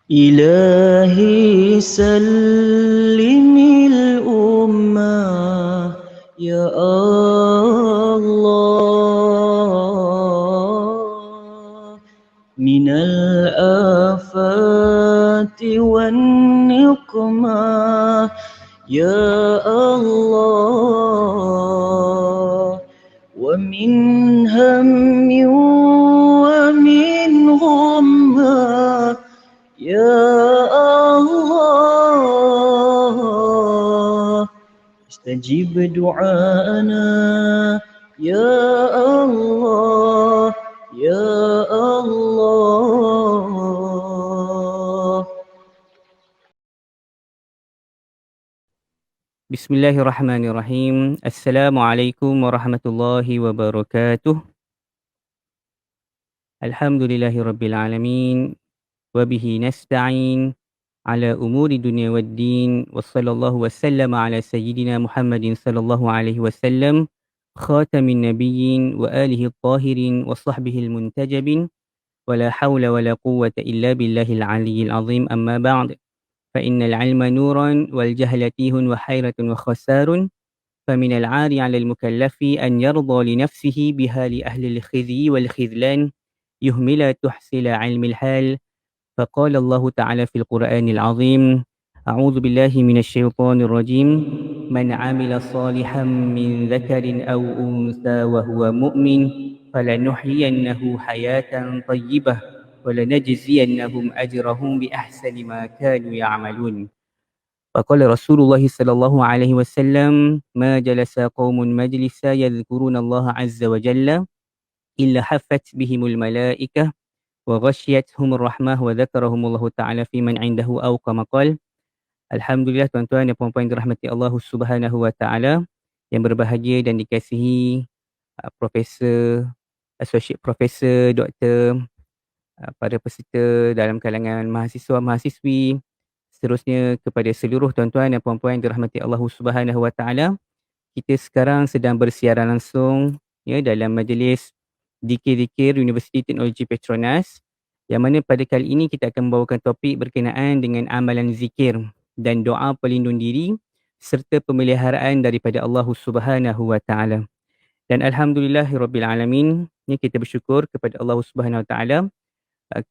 إلهي سلم الأمة يا الله من الآفات والنقمة يا الله ومن هم ومن غمة يا الله استجب دعاءنا يا الله يا الله. Bismillahirrahmanirrahim. Assalamualaikum warahmatullahi wabarakatuh. Alhamdulillahirabbil alamin wa bihi nasta'in ala umuri dunya waddin wa sallallahu wasallama ala sayyidina Muhammadin sallallahu alaihi wasallam khatamin nabiyyin wa alihi at-tahirin wa sahbihi al-muntajabin wa la hawla wa la quwwata illa billahil aliyyil azim amma ba'd fa innal ilma nuran wal jahla tihun wa hayratun wa khasarun فمن العار على المكلف أن يرضى لنفسه بها لأهل الخزي والخذلان يهمل تحصيل علم الحال فقال الله تعالى في القرآن العظيم أعوذ بالله من الشيطان الرجيم من عمل صالحا من ذكر أو أنثى وهو مؤمن فلنحيينه حياة طيبة ولنجزينهم أجرهم بأحسن ما كانوا يعملون فقال رسول الله صلى الله عليه وسلم ما جلس قوم مجلسا يذكرون الله عز وجل إلا حفت بهم الملائكة وغشيتهم الرحمة وذكرهم الله تعالى في من عنده أو كما قال. Alhamdulillah tuan-tuan dan puan-puan yang dirahmati Allah Subhanahu wa taala, yang berbahagia dan dikasihi profesor, associate profesor, doktor, para peserta dalam kalangan mahasiswa-mahasiswi, seterusnya kepada seluruh tuan-tuan dan puan-puan yang dirahmati Allah Subhanahu wa taala. Kita sekarang sedang bersiaran langsung ya dalam majlis Zikir-Zikir Universiti Teknologi Petronas, yang mana pada kali ini kita akan membawakan topik berkenaan dengan amalan zikir dan doa pelindung diri serta pemeliharaan daripada Allah Subhanahu wa taala. Dan alhamdulillahirabbil alamin, ya, kita bersyukur kepada Allah Subhanahu wa taala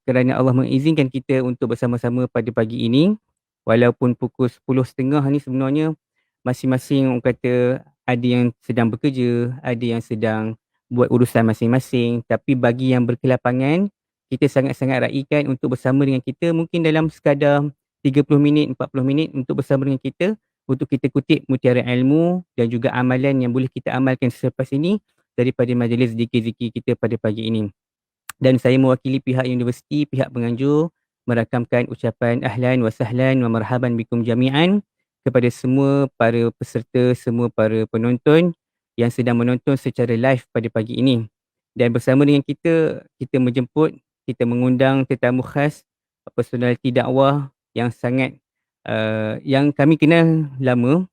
kerana Allah mengizinkan kita untuk bersama-sama pada pagi ini. Walaupun pukul 10.30 ni sebenarnya masing-masing orang kata ada yang sedang bekerja, ada yang sedang buat urusan masing-masing. Tapi bagi yang berkelapangan, kita sangat-sangat raikan untuk bersama dengan kita mungkin dalam sekadar 30 minit, 40 minit untuk bersama dengan kita, untuk kita kutip mutiara ilmu dan juga amalan yang boleh kita amalkan selepas ini daripada majlis zikir-zikir kita pada pagi ini. Dan saya mewakili pihak universiti, pihak penganjur merakamkan ucapan ahlan wa sahlan wa marhaban bikum jami'an kepada semua para peserta, semua para penonton yang sedang menonton secara live pada pagi ini. Dan bersama dengan kita, kita menjemput, kita mengundang tetamu khas, personaliti dakwah yang sangat yang kami kenal lama,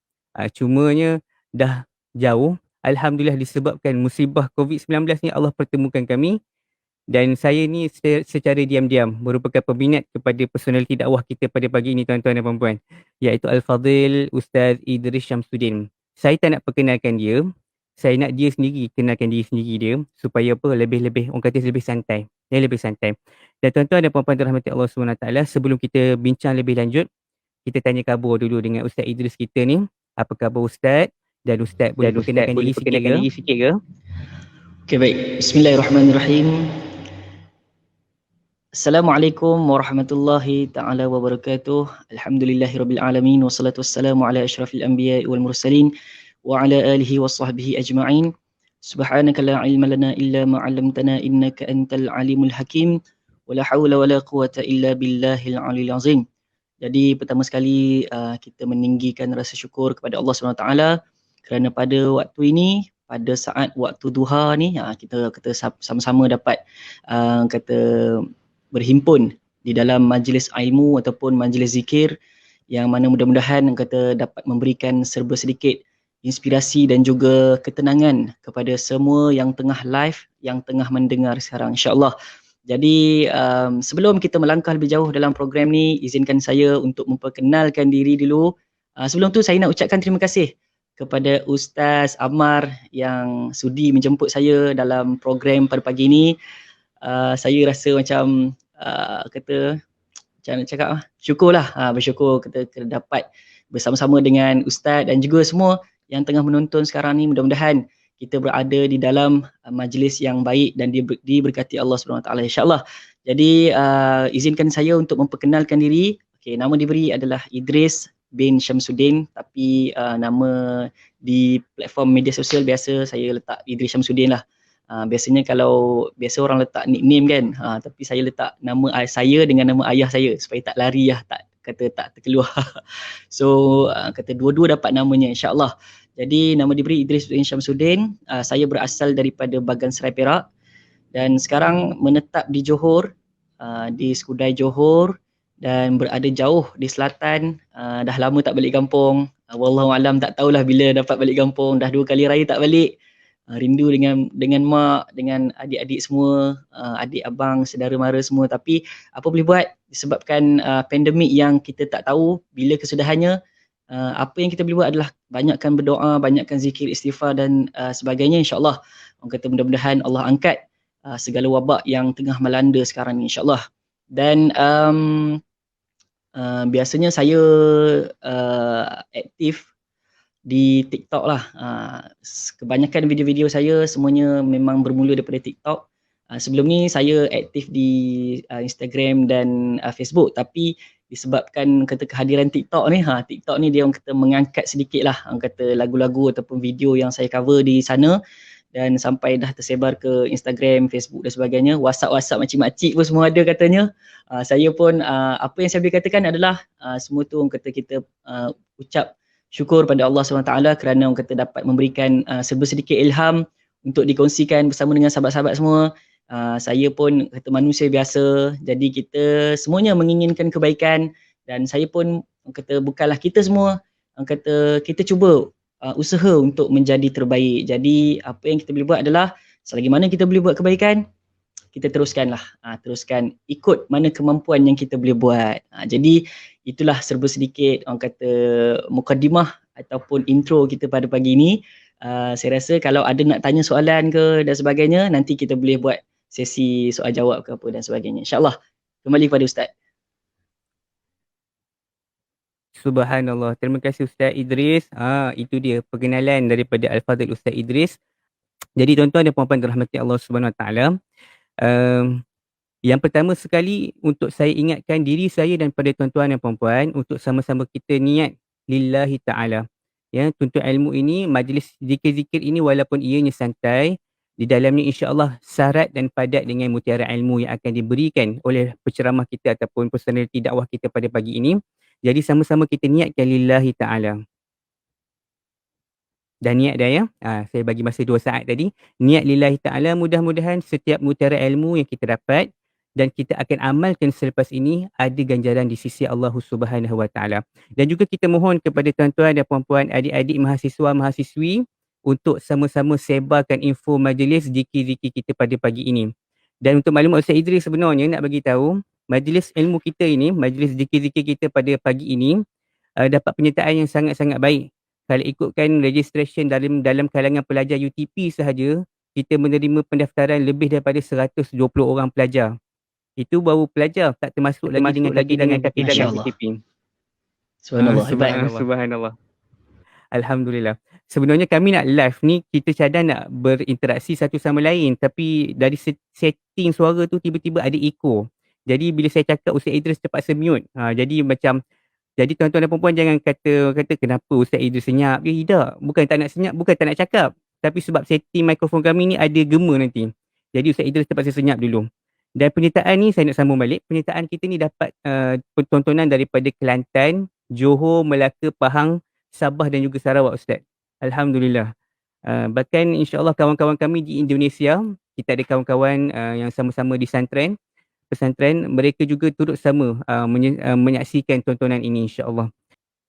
cumanya dah jauh. Alhamdulillah disebabkan musibah COVID-19 ni Allah pertemukan kami. Dan saya ni secara diam-diam merupakan peminat kepada personaliti dakwah kita pada pagi ini tuan-tuan dan puan-puan, iaitu Al-Fadhil Ustaz Idris Syamsuddin. Saya tak nak perkenalkan dia, saya nak dia sendiri kenalkan diri sendiri dia supaya apa, lebih-lebih orang kata lebih santai. Dia lebih santai. Dan tuan-tuan dan puan-puan dirahmati Allah SWT, sebelum kita bincang lebih lanjut, kita tanya khabar dulu dengan Ustaz Idris kita ni. Apa khabar Ustaz? Dan Ustaz boleh perkenalkan diri sikit ke? Okey, baik. Bismillahirrahmanirrahim. Assalamualaikum warahmatullahi ta'ala wabarakatuh. Alhamdulillahirabbil alamin wassalatu wassalamu ala asyrafil anbiya'i wal mursalin wa ala alihi wa sahbihi ajma'in. Subhanaka la ilma lana illa ma 'allamtana innaka antal alimul hakim wa la haula wa la quwwata illa billahil aliyil azim. Jadi pertama sekali kita meninggikan rasa syukur kepada Allah SWT kerana pada waktu ini, pada saat waktu duha ni, kita sama-sama dapat kata berhimpun di dalam majlis ilmu ataupun majlis zikir, yang mana mudah-mudahan kata dapat memberikan serba sedikit inspirasi dan juga ketenangan kepada semua yang tengah live, yang tengah mendengar sekarang, insya-Allah. Jadi sebelum kita melangkah lebih jauh dalam program ni, izinkan saya untuk memperkenalkan diri dulu. Sebelum tu saya nak ucapkan terima kasih kepada Ustaz Ammar yang sudi menjemput saya dalam program pada pagi ini. Saya rasa macam kata macam nak cakap syukurlah, bersyukur kita dapat bersama-sama dengan Ustaz dan juga semua yang tengah menonton sekarang ni. Mudah-mudahan kita berada di dalam majlis yang baik dan diberkati Allah SWT insya-Allah. Jadi izinkan saya untuk memperkenalkan diri. Okey, nama diberi adalah Idris bin Syamsuddin, tapi nama di platform media sosial biasa saya letak Idris Syamsuddin lah. Biasanya kalau biasa orang letak nickname kan, tapi saya letak nama saya dengan nama ayah saya supaya tak lari lah, tak kata tak terkeluar. So kata dua-dua dapat namanya insya-Allah. Jadi nama diberi Idris bin Syamsuddin. Saya berasal daripada Bagan Serai Perak dan sekarang menetap di Johor, di Skudai Johor, dan berada jauh di selatan. Dah lama tak balik kampung. Wallahualam, tak tahulah bila dapat balik kampung. Dah 2 kali raya tak balik. Rindu dengan mak, dengan adik-adik semua, adik abang, saudara mara semua. Tapi apa boleh buat, disebabkan pandemik yang kita tak tahu bila kesudahannya. Apa yang kita boleh buat adalah banyakkan berdoa, banyakkan zikir, istighfar dan sebagainya, insya-Allah. Orang kata mudah-mudahan Allah angkat segala wabak yang tengah melanda sekarang ni, insya-Allah. Dan biasanya saya aktif di TikTok lah. Kebanyakan video-video saya semuanya memang bermula daripada TikTok. Sebelum ni saya aktif di Instagram dan Facebook, tapi disebabkan kata kehadiran TikTok ni, TikTok ni dia orang kata mengangkat sedikit lah, orang kata lagu-lagu ataupun video yang saya cover di sana dan sampai dah tersebar ke Instagram, Facebook dan sebagainya. WhatsApp makcik-makcik pun semua ada katanya. Saya pun apa yang saya boleh katakan adalah semua tu orang kata kita ucap syukur pada Allah SWT kerana orang kata dapat memberikan serba sedikit ilham untuk dikongsikan bersama dengan sahabat-sahabat semua. Saya pun kata manusia biasa, jadi kita semuanya menginginkan kebaikan dan saya pun orang kata bukanlah kita semua, orang kata kita cuba usaha untuk menjadi terbaik. Jadi apa yang kita boleh buat adalah selagi mana kita boleh buat kebaikan, kita teruskanlah, teruskan ikut mana kemampuan yang kita boleh buat. Jadi itulah serba sedikit orang kata mukadimah ataupun intro kita pada pagi ini. Saya rasa kalau ada nak tanya soalan ke dan sebagainya, nanti kita boleh buat sesi soal jawab ke apa dan sebagainya, insya-Allah. Kembali kepada Ustaz. Subhanallah. Terima kasih Ustaz Idris. Itu dia perkenalan daripada Al-Fadhil Ustaz Idris. Jadi tuan-tuan dan puan-puan dirahmati Allah Subhanahu Wa Taala. Yang pertama sekali untuk saya ingatkan diri saya dan pada tuan-tuan dan puan-puan untuk sama-sama kita niat lillahi ta'ala. Ya, tuntut ilmu ini, majlis zikir-zikir ini walaupun ianya santai, di dalamnya insya-Allah syarat dan padat dengan mutiara ilmu yang akan diberikan oleh penceramah kita ataupun personaliti dakwah kita pada pagi ini. Jadi sama-sama kita niatkan lillahi ta'ala. Dan niat dah ya. Saya bagi masa 2 saat tadi. Niat lillahi ta'ala, mudah-mudahan setiap mutiara ilmu yang kita dapat dan kita akan amalkan selepas ini ada ganjaran di sisi Allah Subhanahu Wa Taala. Dan juga kita mohon kepada tuan-tuan dan puan-puan, adik-adik mahasiswa-mahasiswi untuk sama-sama sebarkan info majlis zikir-zikir kita pada pagi ini. Dan untuk maklumat Ustaz Idris, sebenarnya nak bagi tahu majlis ilmu kita ini, majlis zikir-zikir kita pada pagi ini dapat penyertaan yang sangat-sangat baik. Kalau ikutkan registration dalam kalangan pelajar UTP sahaja, kita menerima pendaftaran lebih daripada 120 orang pelajar. Itu baru pelajar, tak termasuk lagi dengan kategori UTP. Subhanallah. Subhanallah. Alhamdulillah. Sebenarnya kami nak live ni, kita cadang nak berinteraksi satu sama lain, tapi dari setting suara tu tiba-tiba ada echo. Jadi bila saya cakap, Ustaz Idris terpaksa mute. Jadi tuan-tuan dan puan-puan jangan kata kenapa Ustaz Idris senyap. Tidak, bukan tak nak senyap, bukan tak nak cakap. Tapi sebab setting mikrofon kami ni ada gema nanti. Jadi Ustaz Idris terpaksa senyap dulu. Dan penyertaan ni saya nak sambung balik. Penyertaan kita ni dapat pentontonan daripada Kelantan, Johor, Melaka, Pahang, Sabah dan juga Sarawak Ustaz. Alhamdulillah. Bahkan insya-Allah kawan-kawan kami di Indonesia, kita ada kawan-kawan yang sama-sama di pesantren, mereka juga turut sama menyaksikan tontonan ini insya-Allah.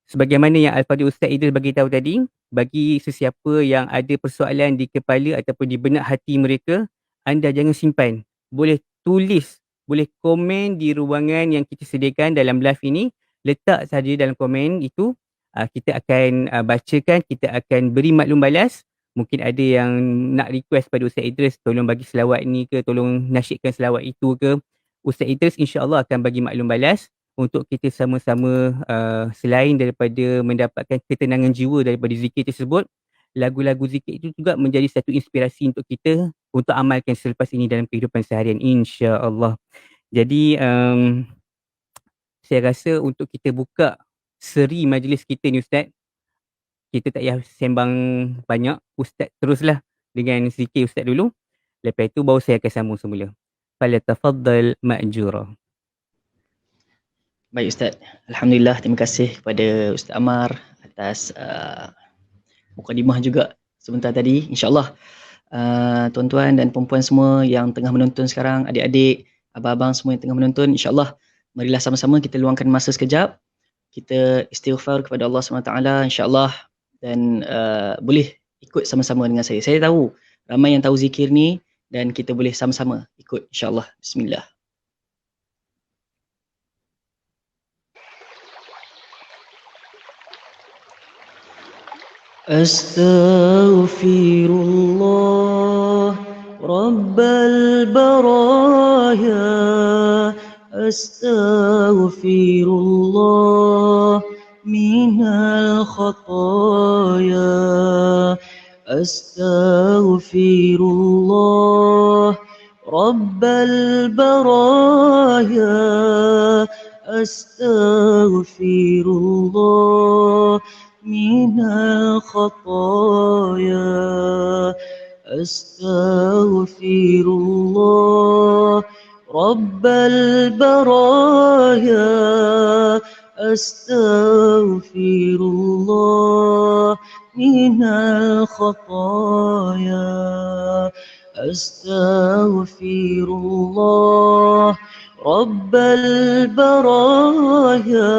Sebagaimana yang Al-Fadhil Ustaz Idris bagi tahu tadi, bagi sesiapa yang ada persoalan di kepala ataupun di benak hati mereka, anda jangan simpan. Boleh tulis, boleh komen di ruangan yang kita sediakan dalam live ini, letak saja dalam komen itu, kita akan bacakan, kita akan beri maklum balas. Mungkin ada yang nak request pada Ustaz Idris, tolong bagi selawat ni ke, tolong nasyidkan selawat itu ke. Ustaz Idris insya-Allah akan bagi maklum balas untuk kita sama-sama selain daripada mendapatkan ketenangan jiwa daripada zikir tersebut, lagu-lagu zikir itu juga menjadi satu inspirasi untuk kita untuk amalkan selepas ini dalam kehidupan seharian insya-Allah. Jadi saya rasa untuk kita buka seri majlis kita ni Ustaz, kita tak payah sembang banyak, Ustaz teruslah dengan zikir Ustaz dulu. Lepas itu baru saya akan sambung semula. Falyatafaddal ma'jura. Baik Ustaz. Alhamdulillah, terima kasih kepada Ustaz Amar atas mukadimah juga sebentar tadi. InsyaAllah tuan-tuan dan perempuan semua yang tengah menonton sekarang, adik-adik, abang-abang semua yang tengah menonton, insyaAllah marilah sama-sama kita luangkan masa sekejap, kita istighfar kepada Allah SWT insyaAllah, dan boleh ikut sama-sama dengan saya. Saya tahu ramai yang tahu zikir ni dan kita boleh sama-sama ikut insyaAllah. Bismillah. Astaghfirullah Rabbal baraya, Astaghfirullah minal khataya, Astaghfirullah Rabbal baraya, Astaghfirullah minal khataya, Astaghfirullah Rabbal baraya, Astaghfirullah minal khataya, Astaghfirullah Rabbal baraya,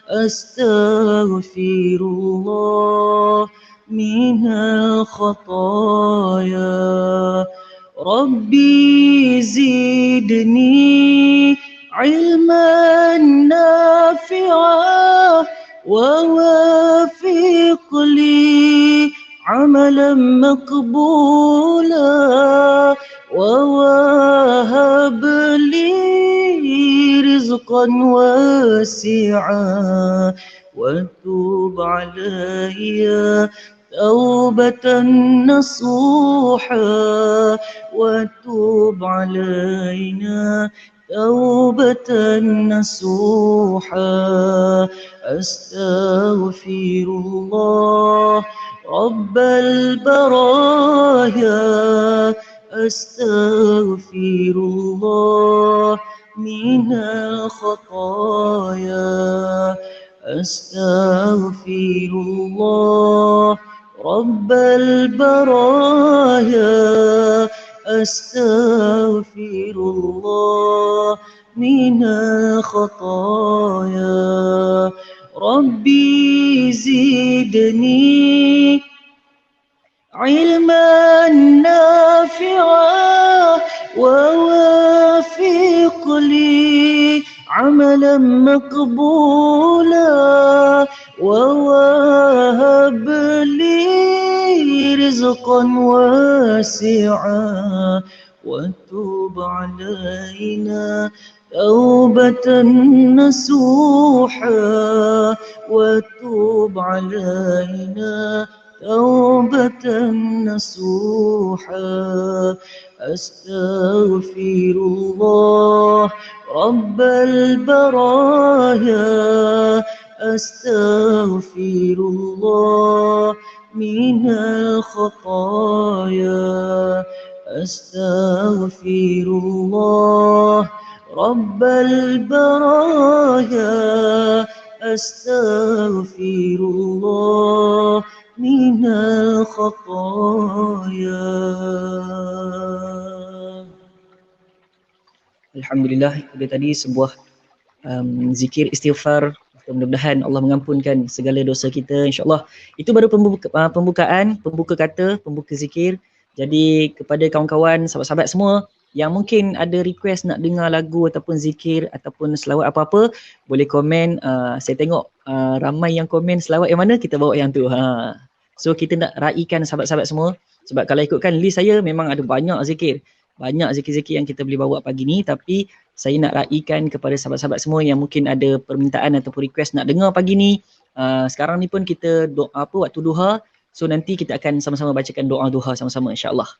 Astaghfirullah minal khataya. Rabbi zidni ilman nafi'ah wa wafiq li amalan maqbula wa wahab li rizqan wasi'a wa tub alayya توبة نصوحا وتوب علينا توبة نصوحا. أستغفر الله رب البرايا، أستغفر الله من الخطايا، أستغفر الله رب البرايا، أستغفر الله من الخطايا. ربي زدني علما نافعا ووافق لي عملا مقبولا ووهب لي رزقا واسعا وتوب علينا توبة نصوحا وتوب علينا توبة نصوحا. أستغفر الله رب البرايا، أستغفر الله من الخطايا، أستغفر الله رب البرايا، أستغفر الله من الخطايا. Alhamdulillah, itu tadi sebuah zikir istighfar. Mudah-mudahan Allah mengampunkan segala dosa kita, insyaAllah. Itu baru pembuka kata, pembuka zikir. Jadi kepada kawan-kawan, sahabat-sahabat semua yang mungkin ada request nak dengar lagu ataupun zikir ataupun selawat apa-apa, boleh komen. Saya tengok ramai yang komen selawat yang mana, kita bawa yang tu. So kita nak raikan sahabat-sahabat semua, sebab kalau ikutkan list saya memang ada banyak zikir. Banyak zikir-zikir yang kita boleh bawa pagi ni, tapi saya nak raikan kepada sahabat-sahabat semua yang mungkin ada permintaan ataupun request nak dengar pagi ni. Sekarang ni pun kita doa waktu duha. So nanti kita akan sama-sama bacakan doa duha sama-sama, insya-Allah.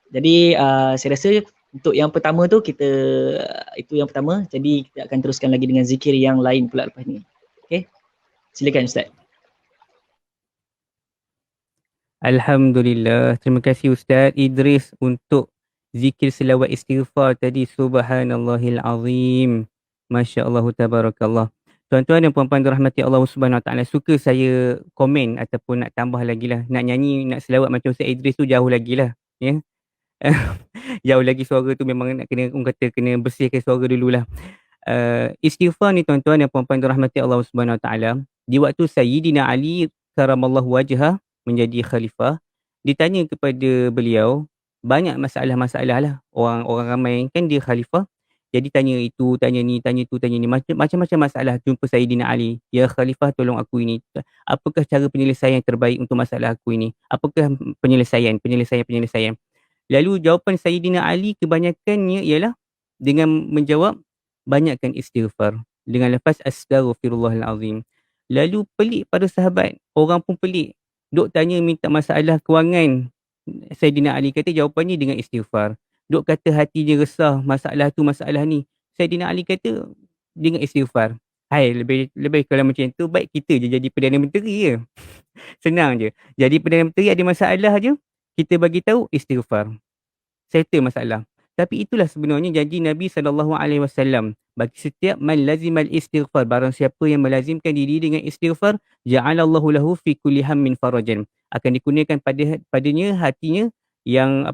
Jadi saya rasa untuk yang pertama tu itu yang pertama. Jadi kita akan teruskan lagi dengan zikir yang lain pula lepas ni. Okey. Silakan Ustaz. Alhamdulillah. Terima kasih Ustaz Idris untuk zikir selawat istighfar tadi. Subhanallahil azim. Masya Allah, tabarakallah. Tuan-tuan dan puan-puan dirahmati Allah Subhanahu Wa Taala, suka saya komen ataupun nak tambah lagi lah. Nak nyanyi, nak selawat macam Ustaz Idris tu jauh lagi lah. Ya. Jauh lagi suara tu memang nak kena, orang kata kena bersihkan suara dululah. Istighfar ni tuan-tuan dan puan-puan dirahmati Allah Subhanahu Wa Taala, di waktu Sayyidina Ali karamallahu wajhah menjadi khalifah, ditanya kepada beliau banyak masalah-masalah lah. Orang ramai kan dia khalifah, jadi tanya itu, tanya ni, tanya tu, tanya ni, macam-macam masalah jumpa Sayyidina Ali. Ya khalifah, tolong aku ini. Apakah cara penyelesaian yang terbaik untuk masalah aku ini? Apakah penyelesaian? Lalu jawapan Sayyidina Ali kebanyakannya ialah dengan menjawab, banyakkan istighfar dengan lafaz astaghfirullahalazim. Lalu pelik pada sahabat, orang pun pelik. Duk tanya minta masalah kewangan. Sayyidina Ali kata jawapannya dengan istighfar. Duk kata hati dia resah, masalah tu, masalah ni. Sayyidina Ali kata dengan istighfar. Hai, lebih kalau macam tu, baik kita je jadi Perdana Menteri je. Senang je. Jadi Perdana Menteri ada masalah je, kita bagi tahu istighfar. Settle masalah. Tapi itulah sebenarnya janji Nabi SAW. Bagi setiap man lazimal istighfar, barang siapa yang melazimkan diri dengan istighfar, ja'alallahu lahu fi kulli hammin farajan. Akan dikurniakan padanya hatinya yang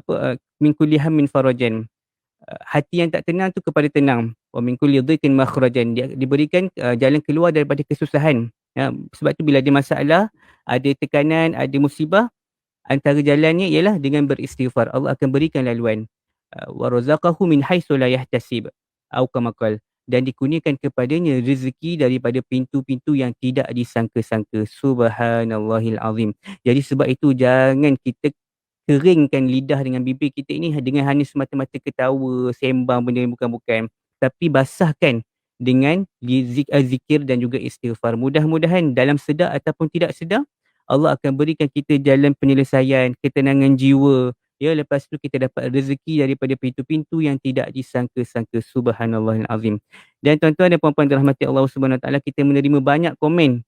min kulli hammin farajan. Hati yang tak tenang tu kepada tenang. Wa min kulli dhiqin makhrajan. Dia diberikan jalan keluar daripada kesusahan. Ya, sebab tu bila ada masalah, ada tekanan, ada musibah, antara jalannya ialah dengan beristighfar. Allah akan berikan laluan. Wa razaqahu min haitsu la yahtasib. Atau kama qala, dan dikurniakan kepadanya rezeki daripada pintu-pintu yang tidak disangka-sangka. Subhanallahil azim. Jadi sebab itu jangan kita keringkan lidah dengan bibir kita ini dengan hanya semata-mata ketawa, sembang benda yang bukan-bukan. Tapi basahkan dengan zikir dan juga istighfar. Mudah-mudahan dalam sedar ataupun tidak sedar, Allah akan berikan kita jalan penyelesaian, ketenangan jiwa. Ya, lepas tu kita dapat rezeki daripada pintu-pintu yang tidak disangka-sangka. Subhanallahil azim. Dan tuan-tuan dan puan-puan dirahmati Allah Subhanahu Wa Taala, kita menerima banyak komen,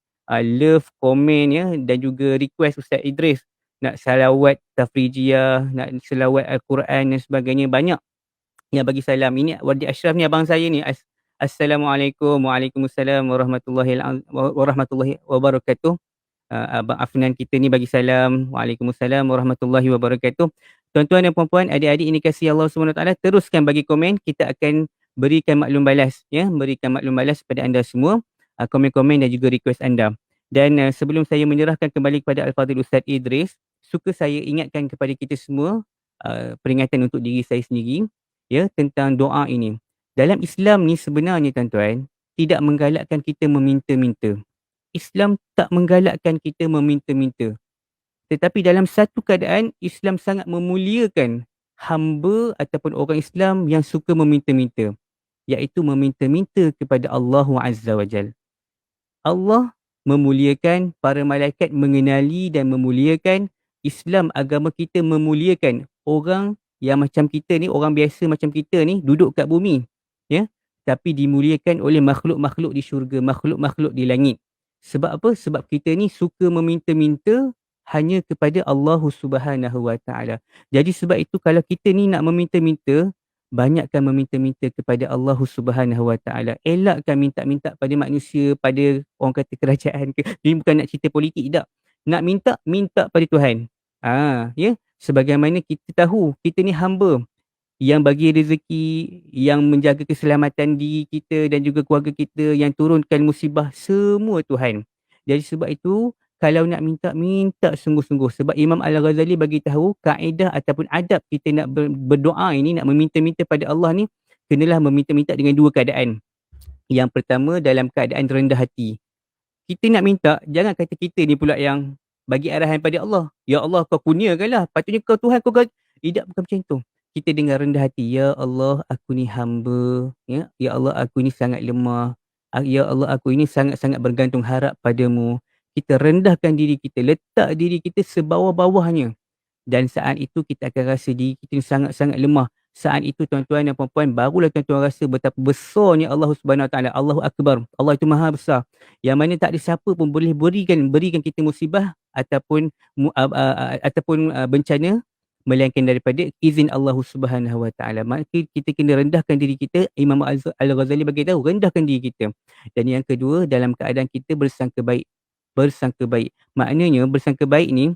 love komen ya, dan juga request Ustaz Idris nak salawat tafrijiyah, nak selawat Al-Quran dan sebagainya. Banyak yang bagi salam. Ini Wadi Ashraf ni abang saya ni. Assalamualaikum. Waalaikumsalam warahmatullahi wabarakatuh. Abang Afnan kita ni bagi salam. Waalaikumsalam warahmatullahi wabarakatuh. Tuan-tuan dan puan-puan, adik-adik ini kasih Allah SWT, teruskan bagi komen. Kita akan berikan maklum balas, ya, berikan maklum balas kepada anda semua, komen-komen dan juga request anda. Dan sebelum saya menyerahkan kembali kepada Al-Fadhil Ustaz Idris, suka saya ingatkan kepada kita semua peringatan untuk diri saya sendiri, ya, tentang doa ini. Dalam Islam ni sebenarnya tuan-tuan, tidak menggalakkan kita meminta-minta. Islam tak menggalakkan kita meminta-minta. Tetapi dalam satu keadaan, Islam sangat memuliakan hamba ataupun orang Islam yang suka meminta-minta, iaitu meminta-minta kepada Allah Azza wa Jal. Allah memuliakan, para malaikat mengenali dan memuliakan. Islam, agama kita, memuliakan orang yang macam kita ni, orang biasa macam kita ni, duduk kat bumi, ya, tapi dimuliakan oleh makhluk-makhluk di syurga, makhluk-makhluk di langit. Sebab apa? Sebab kita ni suka meminta-minta hanya kepada Allah Subhanahu Wa Taala. Jadi sebab itu kalau kita ni nak meminta-minta, banyakkan meminta-minta kepada Allah Subhanahu Wa Taala. Elakkan minta-minta pada manusia, pada orang kata kerajaan ke. Ini bukan nak cerita politik, tak. Nak minta pada Tuhan. Ya, sebagaimana kita tahu, kita ni hamba yang bagi rezeki, yang menjaga keselamatan diri kita dan juga keluarga kita, yang turunkan musibah, semua Tuhan. Jadi sebab itu, kalau nak minta sungguh-sungguh. Sebab Imam Al-Ghazali bagi tahu kaedah ataupun adab kita nak berdoa ini, nak meminta-minta pada Allah ni, kenalah meminta-minta dengan dua keadaan. Yang pertama dalam keadaan rendah hati. Kita nak minta, jangan kata kita ni pula yang bagi arahan pada Allah. Ya Allah, kau kurniakanlah. Patutnya kau Tuhan, kau tidak, bukan macam tu. Kita dengan rendah hati, ya Allah, aku ni hamba. Ya Allah, aku ni sangat lemah. Ya Allah, aku ini sangat-sangat bergantung harap padamu. Kita rendahkan diri kita, letak diri kita sebawah-bawahnya. Dan saat itu kita akan rasa diri kita ni sangat-sangat lemah. Saat itu tuan-tuan dan puan-puan, barulah tuan-tuan rasa betapa besarnya Allah Subhanahu Wa Taala. Allahu Akbar. Allah itu Maha Besar. Yang mana tak ada siapa pun boleh berikan kita musibah ataupun bencana melainkan daripada izin Allah Subhanahu Wa Taala. Maka kita kena rendahkan diri kita. Imam Al-Ghazali bagi tahu, rendahkan diri kita. Dan yang kedua, dalam keadaan kita bersangka baik. Bersangka baik. Maknanya bersangka baik ni,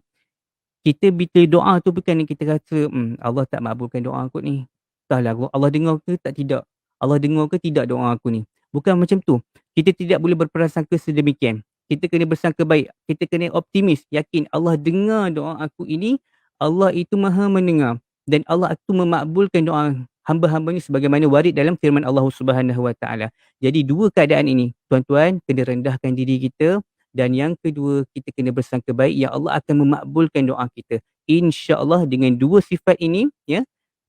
kita bila doa tu bukan yang kita rasa Allah tak makbulkan doa aku ni. Entahlah Allah dengar ke tidak. Allah dengar ke tidak doa aku ni. Bukan macam tu. Kita tidak boleh berprasangka sedemikian. Kita kena bersangka baik. Kita kena optimis. Yakin Allah dengar doa aku ini. Allah itu maha mendengar. Dan Allah itu memakbulkan doa hamba-hambanya sebagaimana warid dalam firman Allah Subhanahu Wa Taala. Jadi dua keadaan ini. Tuan-tuan, kena rendahkan diri kita. Dan yang kedua, kita kena bersangka baik yang Allah akan memakbulkan doa kita. InsyaAllah dengan dua sifat ini,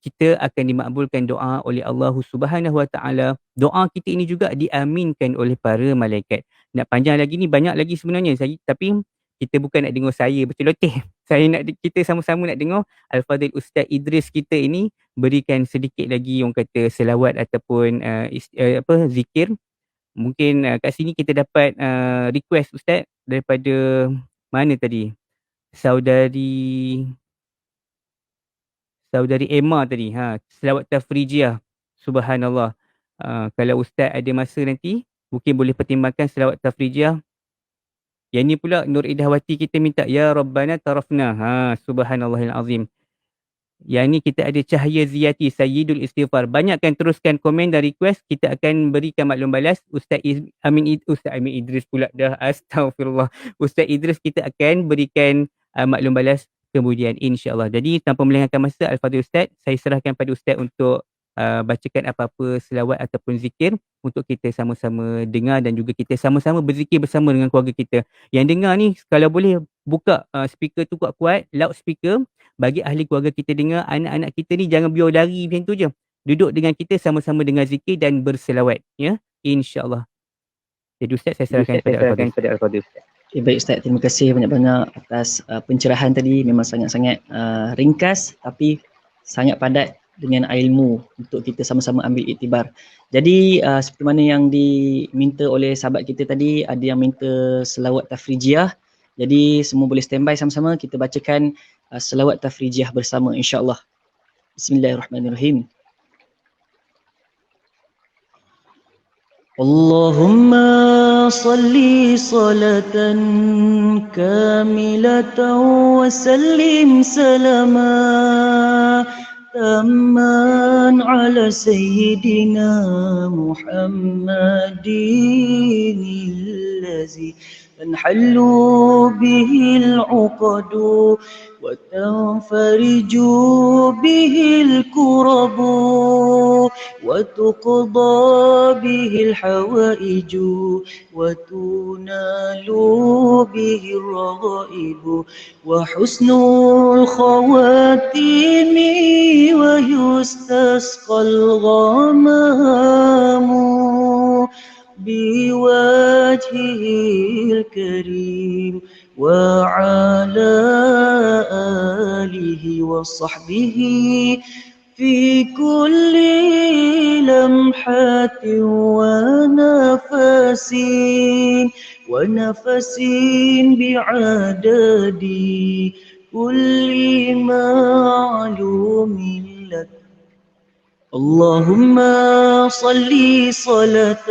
kita akan dimakbulkan doa oleh Allah Subhanahu Wa Taala. Doa kita ini juga diaminkan oleh para malaikat. Nak panjang lagi ni, banyak lagi sebenarnya. Tapi kita bukan nak dengar saya berceloteh. Kita sama-sama nak dengar Al-Fadhil Ustaz Idris kita ini berikan sedikit lagi orang kata selawat ataupun zikir. Mungkin kat sini kita dapat request Ustaz daripada mana tadi? Saudari Emma tadi. Selawat tafrijiyah. Subhanallah. Kalau Ustaz ada masa nanti, mungkin boleh pertimbangkan selawat tafrijiyah. Yang ni pula Nur Idahwati kita minta, Ya Rabbana tarafna. Subhanallahil azim. Yang ni kita ada Cahaya Ziyati, Sayyidul Istighfar. Banyakkan teruskan komen dan request. Kita akan berikan maklum balas. Ustaz Amin Idris pula dah. Astaghfirullah. Ustaz Idris kita akan berikan maklum balas kemudian insyaAllah. Jadi tanpa melengahkan masa, Al-Fadhil Ustaz, saya serahkan pada Ustaz untuk bacakan apa-apa selawat ataupun zikir untuk kita sama-sama dengar dan juga kita sama-sama berzikir bersama dengan keluarga kita. Yang dengar ni, kalau boleh buka speaker tu kuat-kuat, loudspeaker, bagi ahli keluarga kita dengar, anak-anak kita ni jangan biar lari macam tu je. Duduk dengan kita sama-sama dengar zikir dan berselawat. Ya, insyaAllah. Jadi Ustaz, saya serahkan kepada Al-Fadhil. Okay, baik Ustaz, terima kasih banyak-banyak atas pencerahan tadi. Memang sangat-sangat ringkas tapi sangat padat dengan ilmu untuk kita sama-sama ambil iktibar. Jadi seperti mana yang diminta oleh sahabat kita tadi, ada yang minta selawat tafrijiyah. Jadi semua boleh standby sama-sama kita bacakan selawat tafrijiyah bersama insya-Allah. Bismillahirrahmanirrahim. Allahumma salli salatan kamilatan wa sallim salama tamman ala sayyidina Muhammadin allazi تنحل به العقد وتنفرج به الكرب وتقضى به الحوائج وتنال به الرغائب وحسن الخواتيم ويستسقى الغمام بوجهه الكريم وعلى آله وصحبه في كل لمحة ونفس بعدد كل معلوم لك. اللهم صل صلاة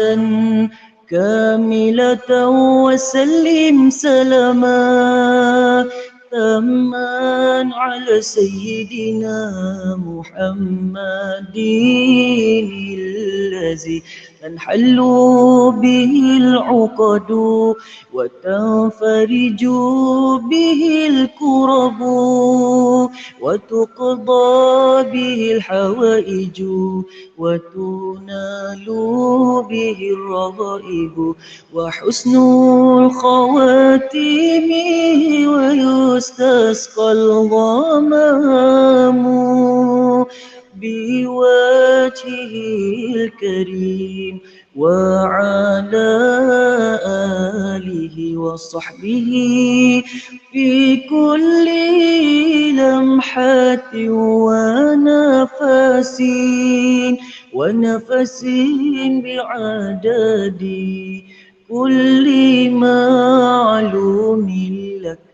كاملة وسلم سلاما تاما على سيدنا محمد الذي تنحل به العقد وتنفرج به الكرب وتقضى به الحوائج وتنال به الرغائب وحسن الخواتيم ويستسقى الغمام بوجهه الكريم وعلى آله وصحبه في كل لمحة ونفس بعدد كل معلوم لك.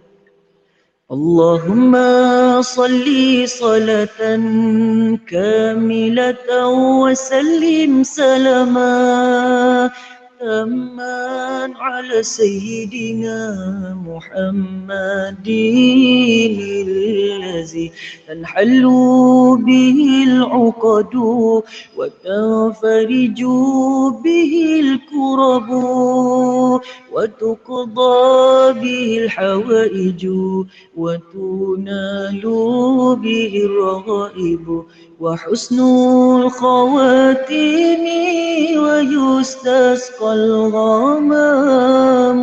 اللهم صل صلاة كاملة وسلم سلاما تاما على سيدنا محمد الذي تنحل به العقد وتنفرج به الكرب وتقضى به الحوائج وتنال به الرغائب وحسن الخواتيم ويستسقى الغمام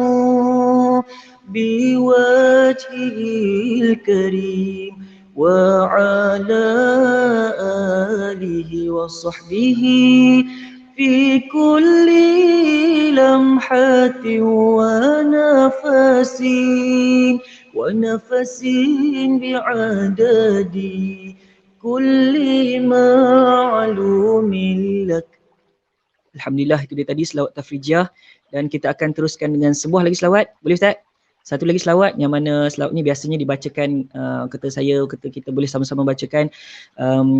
بوجهه الكريم وعلى آله وصحبه في كل لمحة ونفس بعدد كل معلوم لك. Alhamdulillah, itu dia tadi selawat tafrijah, dan kita akan teruskan dengan sebuah lagi selawat. Boleh Ustaz? Satu lagi selawat yang mana selawat ni biasanya dibacakan, kata kita boleh sama-sama bacakan.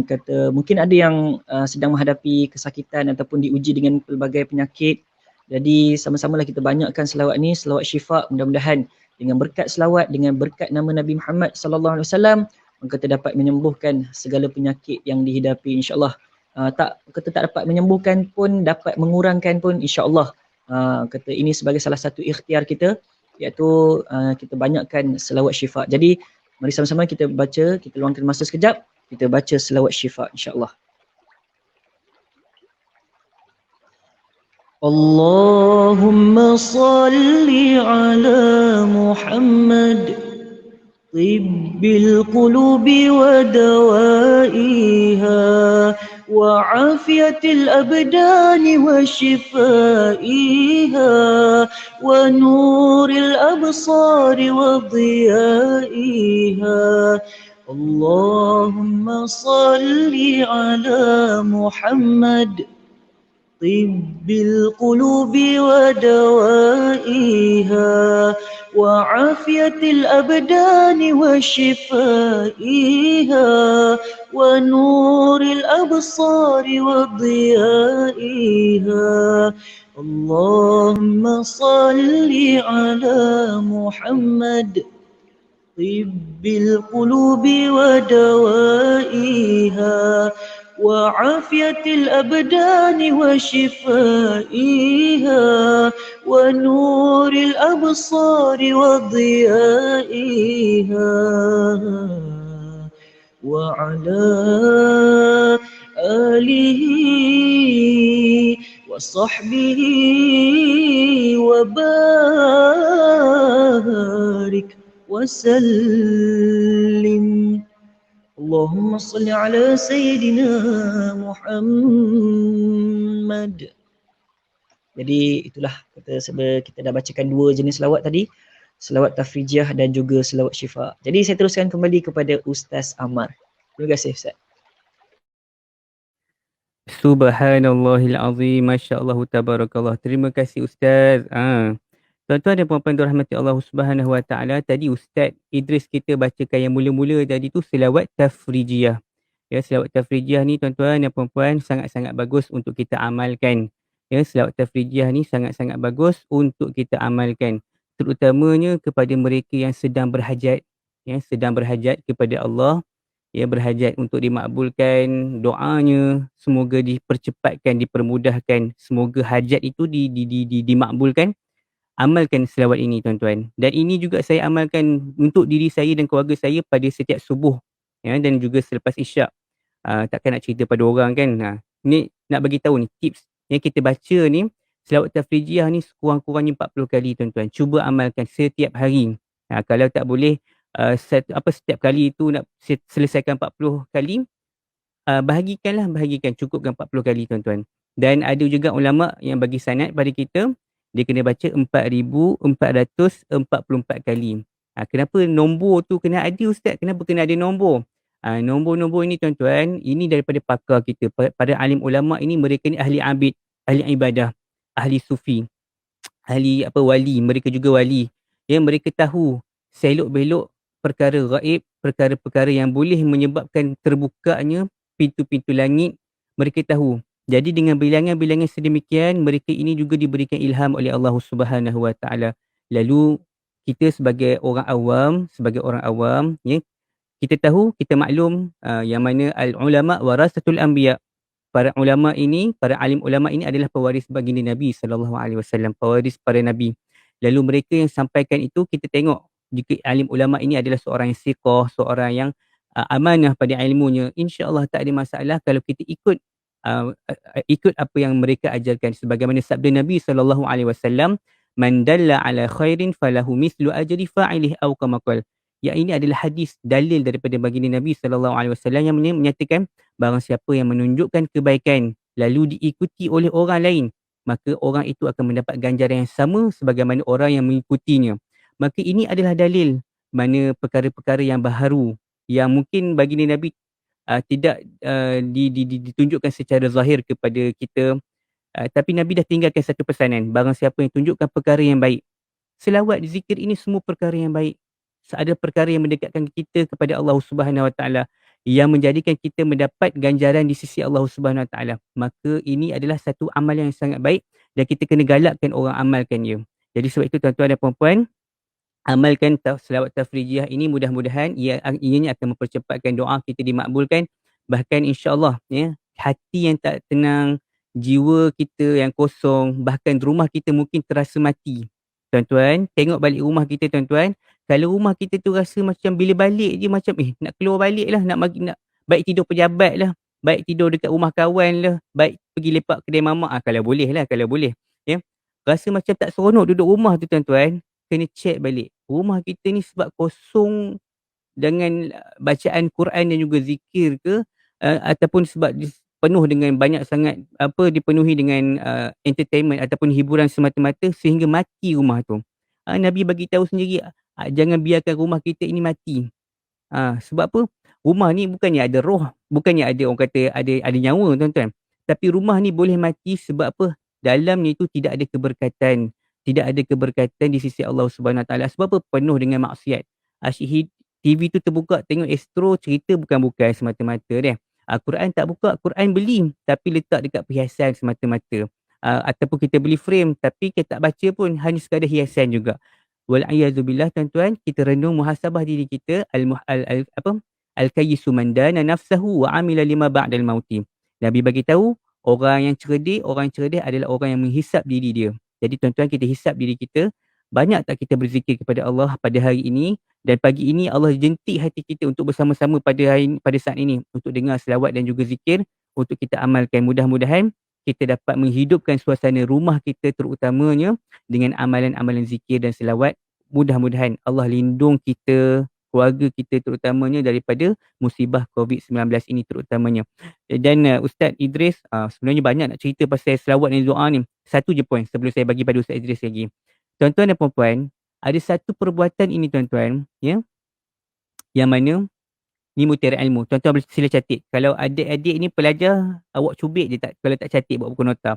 Kata mungkin ada yang sedang menghadapi kesakitan ataupun diuji dengan pelbagai penyakit. Jadi sama-samalah kita banyakkan selawat ni, selawat syifa. Mudah-mudahan dengan berkat selawat, dengan berkat nama Nabi Muhammad sallallahu alaihi wasallam, kita dapat menyembuhkan segala penyakit yang dihidapi, insya-Allah. Kita tak dapat menyembuhkan pun, dapat mengurangkan pun, insya-Allah. Kata ini sebagai salah satu ikhtiar kita, iaitu kita banyakkan selawat syifa. Jadi mari sama-sama kita baca, kita luangkan masa sekejap, kita baca selawat syifa, insya-Allah. Allahumma salli ala Muhammad tibbil qulubi wa dawaiha wa afiyatil abdani wa shifaiha wa nuril absari wa diyaiha. Allahumma salli ala Muhammad tibbil qulubi wa dawaiha wa afiyatil abdani wa shifaiha wa nuril absari wa diyaiha. Allahumma salli ala Muhammad tibbil qulubi wa dawaiha وعافية الأبدان وشفائها ونور الأبصار وضيائها وعلى آله وصحبه وبارك وسلم. Allahumma salli ala Sayyidina Muhammad. Jadi itulah kita dah bacakan dua jenis selawat tadi, selawat tafrijah dan juga selawat syifa. Jadi saya teruskan kembali kepada Ustaz Ammar. Terima kasih Ustaz. Subhanallahil azim, masya-Allah, tabarakallah. Terima kasih Ustaz. Tuan-tuan dan puan-puan dirahmati Allah Subhanahu Wa Taala, tadi Ustaz Idris kita bacakan yang mula-mula tadi tu selawat tafrijiyah. Ya, selawat tafrijiyah ni tuan-tuan dan puan-puan sangat-sangat bagus untuk kita amalkan. Ya, selawat tafrijiyah ni sangat-sangat bagus untuk kita amalkan, terutamanya kepada mereka yang sedang berhajat, ya, sedang berhajat kepada Allah. ya berhajat untuk dimakbulkan doanya, semoga dipercepatkan, dipermudahkan, semoga hajat itu dimakbulkan. Amalkan selawat ini tuan-tuan. Dan ini juga saya amalkan untuk diri saya dan keluarga saya pada setiap subuh, ya, dan juga selepas isyak. Takkan nak cerita pada orang kan. Ni nak bagi tahu ni tips yang kita baca ni, selawat tafrijiyah ni sekurang-kurangnya 40 kali tuan-tuan. Cuba amalkan setiap hari. Kalau tak boleh setiap kali itu nak selesaikan 40 kali, bahagikan, cukupkan 40 kali tuan-tuan. Dan ada juga ulama yang bagi sanad pada kita, dia kena baca 4,444 kali. Kenapa nombor tu kena ada ustaz? Kenapa kena ada nombor? Nombor-nombor ini tuan-tuan, ini daripada pakar kita. Para alim ulama ini, mereka ni ahli abid, ahli ibadah, ahli sufi, ahli wali, mereka juga wali. Yang mereka tahu selok-belok perkara gaib, perkara-perkara yang boleh menyebabkan terbukanya pintu-pintu langit, mereka tahu. Jadi dengan bilangan-bilangan sedemikian, mereka ini juga diberikan ilham oleh Allah Subhanahu Wa Taala. Lalu kita sebagai orang awam, ya, kita tahu, kita maklum, yang mana al-ulama warasatul anbiya. Para ulama ini, para alim ulama ini adalah pewaris baginda Nabi sallallahu alaihi wasallam, pewaris para nabi. Lalu mereka yang sampaikan itu, kita tengok jika alim ulama ini adalah seorang yang siqah, seorang yang amanah pada ilmunya, insya-Allah tak ada masalah kalau kita ikut apa yang mereka ajarkan, sebagaimana sabda Nabi sallallahu alaihi wasallam, man dalla ala khairin falahu mislu ajri fa'ilih aw kama qala. Ya, ini adalah hadis dalil daripada baginda Nabi sallallahu alaihi wasallam yang menyatakan, barang siapa yang menunjukkan kebaikan lalu diikuti oleh orang lain, maka orang itu akan mendapat ganjaran yang sama sebagaimana orang yang mengikutinya. Maka ini adalah dalil mana perkara-perkara yang baharu yang mungkin baginda Nabi tidak ditunjukkan secara zahir kepada kita, tapi Nabi dah tinggalkan satu pesanan, barang siapa yang tunjukkan perkara yang baik. Selawat, zikir ini semua perkara yang baik. Ada perkara yang mendekatkan kita kepada Allah Subhanahu Wa Taala, yang menjadikan kita mendapat ganjaran di sisi Allah Subhanahu Wa Taala. Maka ini adalah satu amalan yang sangat baik dan kita kena galakkan orang amalkan ia. Jadi sebab itu tuan-tuan dan puan-puan, amalkan selawat tafrijiyah ini, mudah-mudahan ianya akan mempercepatkan doa kita dimakbulkan. Bahkan insya-Allah, ya, hati yang tak tenang, jiwa kita yang kosong, bahkan rumah kita mungkin terasa mati. Tuan-tuan, tengok balik rumah kita tuan-tuan. Kalau rumah kita tu rasa macam bila balik je macam nak keluar balik lah, nak baik tidur pejabat lah, baik tidur dekat rumah kawan lah, baik pergi lepak kedai mamak, kalau boleh lah, kalau boleh. Ya. Rasa macam tak seronok duduk rumah tu tuan-tuan, kena check balik. Rumah kita ni sebab kosong dengan bacaan Quran dan juga zikir ke, ataupun sebab penuh dengan banyak sangat dipenuhi dengan entertainment ataupun hiburan semata-mata sehingga mati rumah tu. Nabi bagi tahu sendiri, jangan biarkan rumah kita ini mati. Sebab apa? Rumah ni bukannya ada roh, bukannya ada orang kata ada nyawa tuan-tuan. Tapi rumah ni boleh mati sebab apa? Dalamnya itu tidak ada keberkatan. Tidak ada keberkatan di sisi Allah Subhanahu Wa Taala. Sebab apa? Penuh dengan maksiat. Asyik TV tu terbuka tengok Astro, cerita bukan-bukan semata-mata deh. Quran tak buka, Quran beli tapi letak dekat perhiasan semata-mata. Ataupun kita beli frame tapi kita tak baca pun, hanya sekadar hiasan juga. Wal'iyadzubillah tuan-tuan, kita renung muhasabah diri kita, al-kayyisu man dana nafsahu wa amila lima ba'dal mauti. Nabi bagi tahu, orang yang cerdik adalah orang yang menghisap diri dia. Jadi tuan-tuan, kita hisap diri kita, banyak tak kita berzikir kepada Allah pada hari ini, dan pagi ini Allah jentik hati kita untuk bersama-sama pada saat ini untuk dengar selawat dan juga zikir untuk kita amalkan. Mudah-mudahan kita dapat menghidupkan suasana rumah kita terutamanya dengan amalan-amalan zikir dan selawat. Mudah-mudahan Allah lindung kita, keluarga kita terutamanya daripada musibah COVID-19 ini terutamanya. Dan Ustaz Idris, sebenarnya banyak nak cerita pasal selawat dan doa ni. Satu je poin sebelum saya bagi pada Ustaz Idris lagi. Tuan-tuan dan puan-puan, ada satu perbuatan ini tuan-tuan, ya, yang mana ni mutiara ilmu. Tuan-tuan sila catat. Kalau adik-adik ni pelajar, awak cubit je tak, kalau tak catat buat buku nota.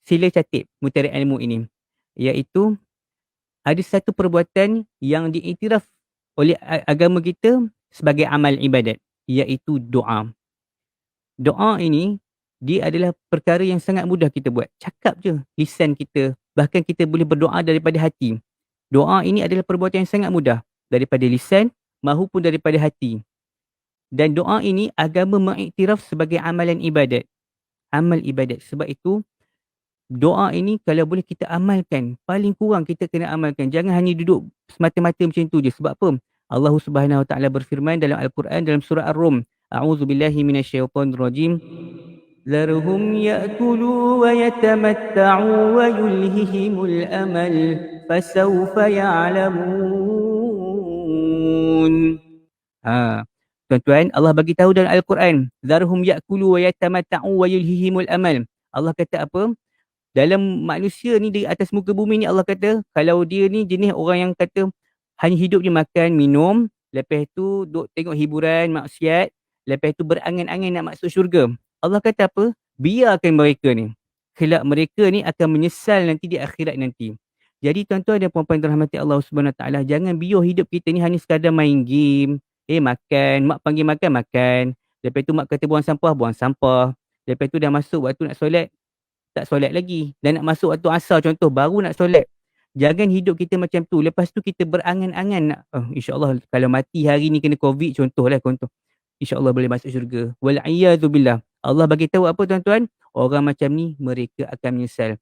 Sila catat mutiara ilmu ini. Iaitu ada satu perbuatan yang diiktiraf oleh agama kita sebagai amal ibadat, iaitu doa. Doa ini, dia adalah perkara yang sangat mudah kita buat. Cakap je lisan kita, bahkan kita boleh berdoa daripada hati. Doa ini adalah perbuatan yang sangat mudah daripada lisan maupun daripada hati. Dan doa ini agama mengiktiraf sebagai amalan ibadat. Amal ibadat. Sebab itu doa ini kalau boleh kita amalkan, paling kurang kita kena amalkan. Jangan hanya duduk semata-mata macam tu je. Sebab apa? Allah Subhanahu Wa Taala berfirman dalam Al-Quran dalam surah Ar-Rum. A'udzubillahi minasyaitonirrajim. ذرهم يأكلوا ويتمتعوا ويلههم الأمل فسوف يعلمون. Tuan-tuan, Allah bagi tahu dalam Al-Quran, "Dharhum ya'kulu wa yatamatta'u wa yulhihimul amal." Allah kata apa? Dalam manusia ni di atas muka bumi ni, Allah kata kalau dia ni jenis orang yang kata hanya hidup je makan, minum, lepas tu duk tengok hiburan, maksiat, lepas tu berangan-angan nak masuk syurga. Allah kata apa? Biarkan mereka ni. Kelak mereka ni akan menyesal nanti di akhirat nanti. Jadi tuan-tuan dan puan-puan dirahmati Allah Subhanahu Wa Taala, jangan biar hidup kita ni hanya sekadar main game, makan, mak panggil makan, makan. Lepas tu mak kata buang sampah, buang sampah. Lepas tu dah masuk waktu nak solat, tak solat lagi. Dan nak masuk waktu asar contoh, baru nak solat. Jangan hidup kita macam tu. Lepas tu kita berangan-angan nak, insyaAllah kalau mati hari ni kena COVID contoh. InsyaAllah boleh masuk syurga. Wal'iyadzubillah. Allah bagi tahu apa tuan-tuan? Orang macam ni mereka akan menyesal.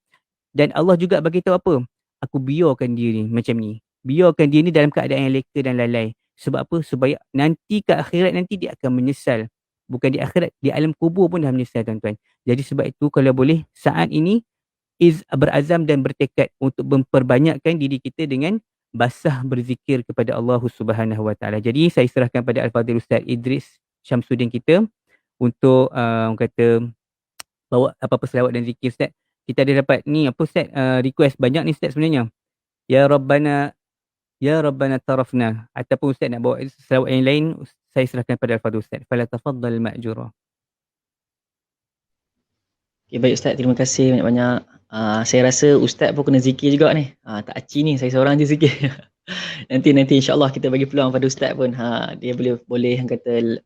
Dan Allah juga bagi tahu apa? Aku biarkan dia ni macam ni. Biarkan dia ni dalam keadaan yang leka dan lalai. Sebab apa? Supaya nanti ke akhirat nanti dia akan menyesal. Bukan di akhirat, di alam kubur pun dah menyesal tuan-tuan. Jadi sebab itu kalau boleh saat ini berazam dan bertekad untuk memperbanyakkan diri kita dengan basah berzikir kepada Allah Subhanahu Wa Taala. Jadi saya serahkan pada Al-Fadhil Ustaz Idris Syamsuddin kita untuk kata bawa apa-apa selawat dan zikir Ustaz. Kita ada dapat ni apa Ustaz, request banyak ni Ustaz sebenarnya. Ya Rabbana tarafna, ataupun Ustaz nak bawa selawat yang lain, saya serahkan pada Al-Fadhil Ustaz. Fala tafaddal ma'jura. Okay, baik Ustaz, terima kasih banyak-banyak. Saya rasa Ustaz pun kena zikir juga ni. Tak aci ni, saya seorang je zikir. Nanti insya-Allah kita bagi peluang pada Ustaz pun. Dia boleh kata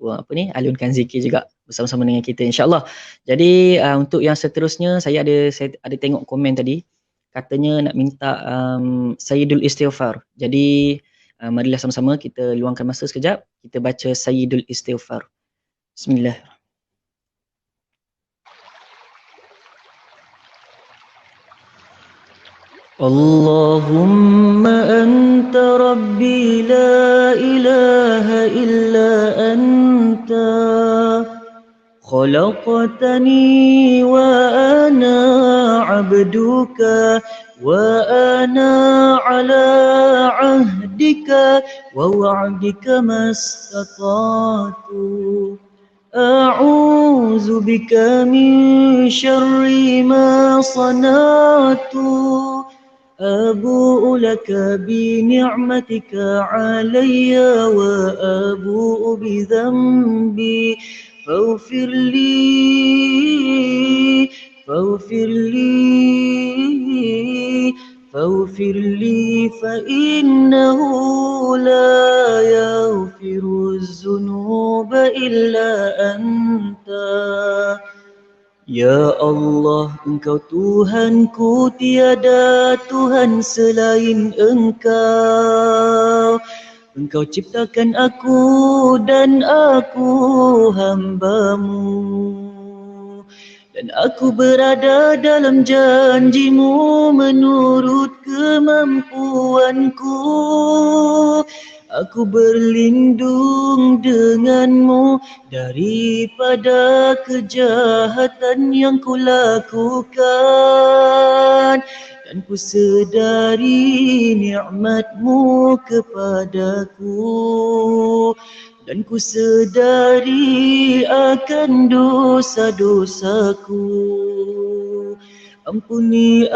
alunkan zikir juga bersama-sama dengan kita insya-Allah. Jadi untuk yang seterusnya saya ada tengok komen tadi. Katanya nak minta Sayyidul Istighfar. Jadi marilah sama-sama kita luangkan masa sekejap, kita baca Sayyidul Istighfar. Bismillah. اللهم أنت ربي لا إله إلا أنت خلقتني وأنا عبدك وأنا على عهدك ووعدك ما استطعت أعوذ بك من شر ما صنعت أبوء لك بنعمتك علي وأبوء بذنبي فاغفر لي فإنه لا يغفر الذنوب إلا أنت. Ya Allah, Engkau Tuhanku, tiada Tuhan selain Engkau. Engkau ciptakan aku dan aku hamba-Mu. Dan aku berada dalam janji-Mu menurut kemampuanku. Aku berlindung denganmu daripada kejahatan yang kulakukan. Dan ku sedari nikmat-Mu kepadaku. Dan ku sedari akan dosa-dosaku. Ampuni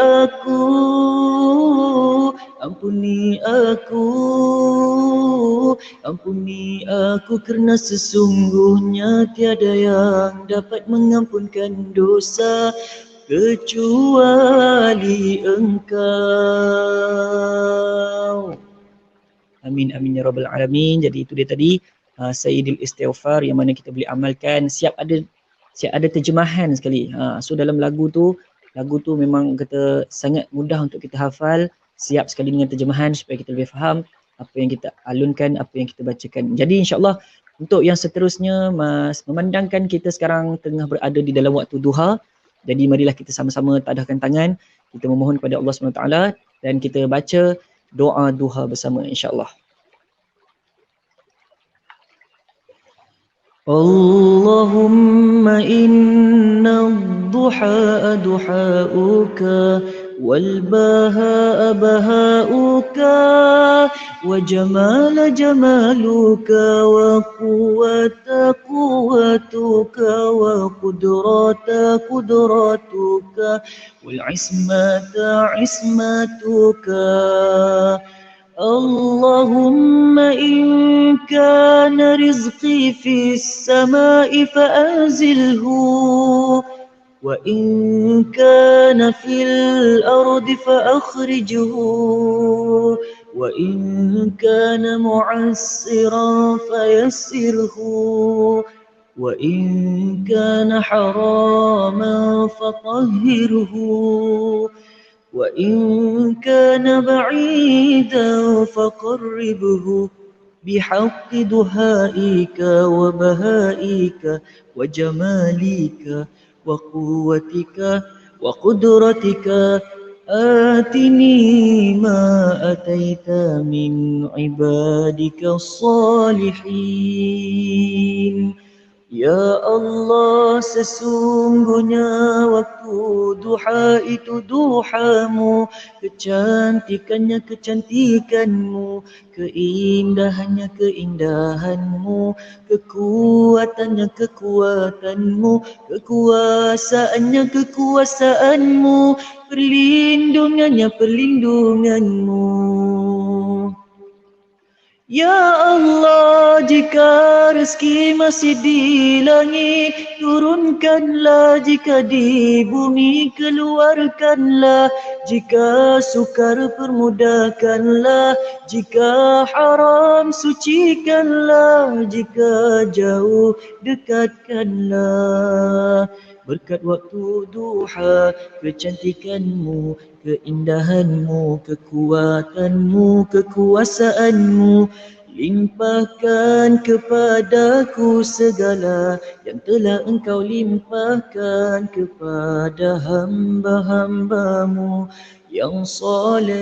aku kerana sesungguhnya tiada yang dapat mengampunkan dosa kecuali Engkau. Amin amin ya rabbal alamin. Jadi itu dia tadi Sayyidul Istighfar yang mana kita boleh amalkan. Siap ada terjemahan sekali. So dalam lagu tu memang kata sangat mudah untuk kita hafal, siap sekali dengan terjemahan supaya kita lebih faham. apa yang kita alunkan, apa yang kita bacakan. Jadi insya-Allah untuk yang seterusnya, Mas, memandangkan kita sekarang tengah berada di dalam waktu duha, jadi marilah kita sama-sama tadahkan tangan, kita memohon kepada Allah SWT dan kita baca doa duha bersama insya-Allah. اللهم إن الضحى دحاؤك والبهاء بهاؤك وجمال جمالك وقوة قوتك وقدرة قدرتك والعصمة عصمتك اللهم إن كان رزقي في السماء فأنزله وإن كان في الأرض فأخرجه وإن كان معسرا فيسره وإن كان حراما فطهره وإن كان بعيدا فقربه بحق دهائك وبهائك وجمالك وقوتك وقدرتك آتني ما أتيت من عبادك الصالحين. Ya Allah, sesungguhnya waktu duha itu duhamu, kecantikannya kecantikanmu, keindahannya keindahanmu, kekuatannya kekuatanmu, kekuasaannya kekuasaanmu, perlindungannya perlindunganmu. Ya Allah, jika rezeki masih di langit, turunkanlah, jika di bumi keluarkanlah, jika sukar permudahkanlah, jika haram sucikanlah, jika jauh dekatkanlah. Berkat waktu duha, kecantikanmu, keindahanmu, kekuatanmu, kekuasaanmu, limpahkan kepadaku segala yang telah engkau limpahkan kepada hamba-hambamu yang soleh.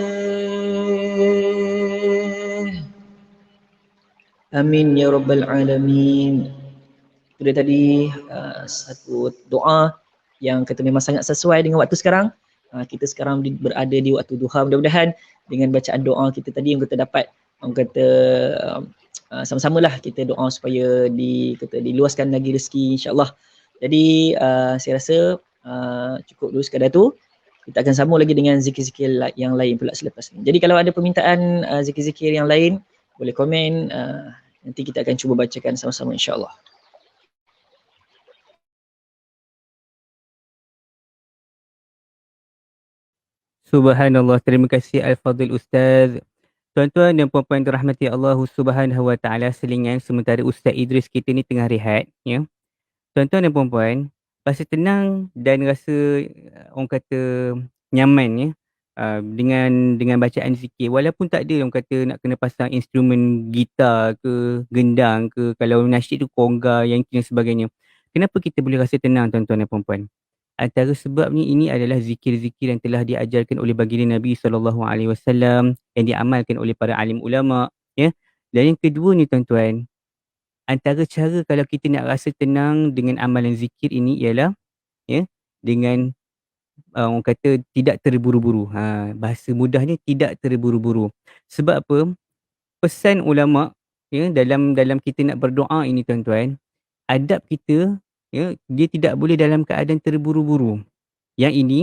Amin ya rabbal alamin. Itu dia tadi satu doa yang kata memang sangat sesuai dengan waktu sekarang. Kita sekarang berada di waktu duha. Mudah-mudahan dengan bacaan doa kita tadi yang kita dapat, orang kata sama-samalah kita doa supaya diluaskan lagi rezeki insya-Allah. Jadi saya rasa cukup dulu sekadar tu. Kita akan sambung lagi dengan zikir-zikir yang lain pula selepas ni. Jadi kalau ada permintaan zikir-zikir yang lain, boleh komen. Nanti kita akan cuba bacakan sama-sama insya-Allah. Subhanallah, terima kasih Al-Fadhil Ustaz. Tuan-tuan dan puan-puan dirahmati Allah Subhanahu Wa Taala, selingan sementara Ustaz Idris kita ni tengah rehat, ya. Tuan-tuan dan puan-puan, rasa tenang dan rasa orang kata nyaman, ya. Dengan bacaan zikir, walaupun tak ada orang kata nak kena pasang instrumen gitar ke gendang ke, kalau nasyid tu kongga yang dan sebagainya. Kenapa kita boleh rasa tenang, tuan-tuan dan puan-puan? Antara sebabnya ini adalah zikir-zikir yang telah diajarkan oleh baginda Nabi SAW yang diamalkan oleh para alim ulama, ya. Dan yang kedua ni, tuan-tuan, antara cara kalau kita nak rasa tenang dengan amalan zikir ini ialah, ya, dengan orang kata tidak terburu-buru. Bahasa mudahnya tidak terburu-buru. Sebab apa? Pesan ulama, ya, dalam kita nak berdoa ini, tuan-tuan, adab kita, ya, dia tidak boleh dalam keadaan terburu-buru. Yang ini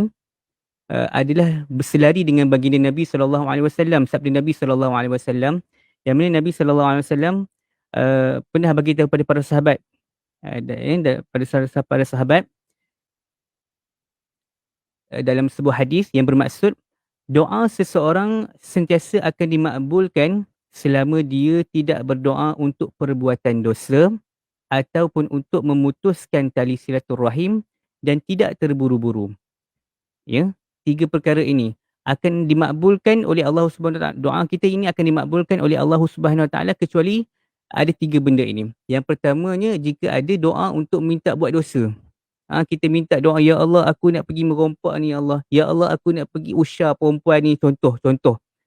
adalah berselari dengan baginda Nabi SAW, sabda Nabi SAW, yang mana Nabi SAW pernah bagi tahu pada para sahabat, pada sahabat dalam sebuah hadis yang bermaksud doa seseorang sentiasa akan dimakbulkan selama dia tidak berdoa untuk perbuatan dosa ataupun untuk memutuskan tali silaturrahim dan tidak terburu-buru. Ya, tiga perkara ini. akan dimakbulkan oleh Allah Subhanahu Wa Taala. Doa kita ini akan dimakbulkan oleh Allah Subhanahu Wa Taala kecuali ada 3 benda ini. Yang pertamanya, jika ada doa untuk minta buat dosa. Kita minta doa, ya Allah aku nak pergi merompak ni, ya Allah. Ya Allah aku nak pergi usah perempuan ni, contoh.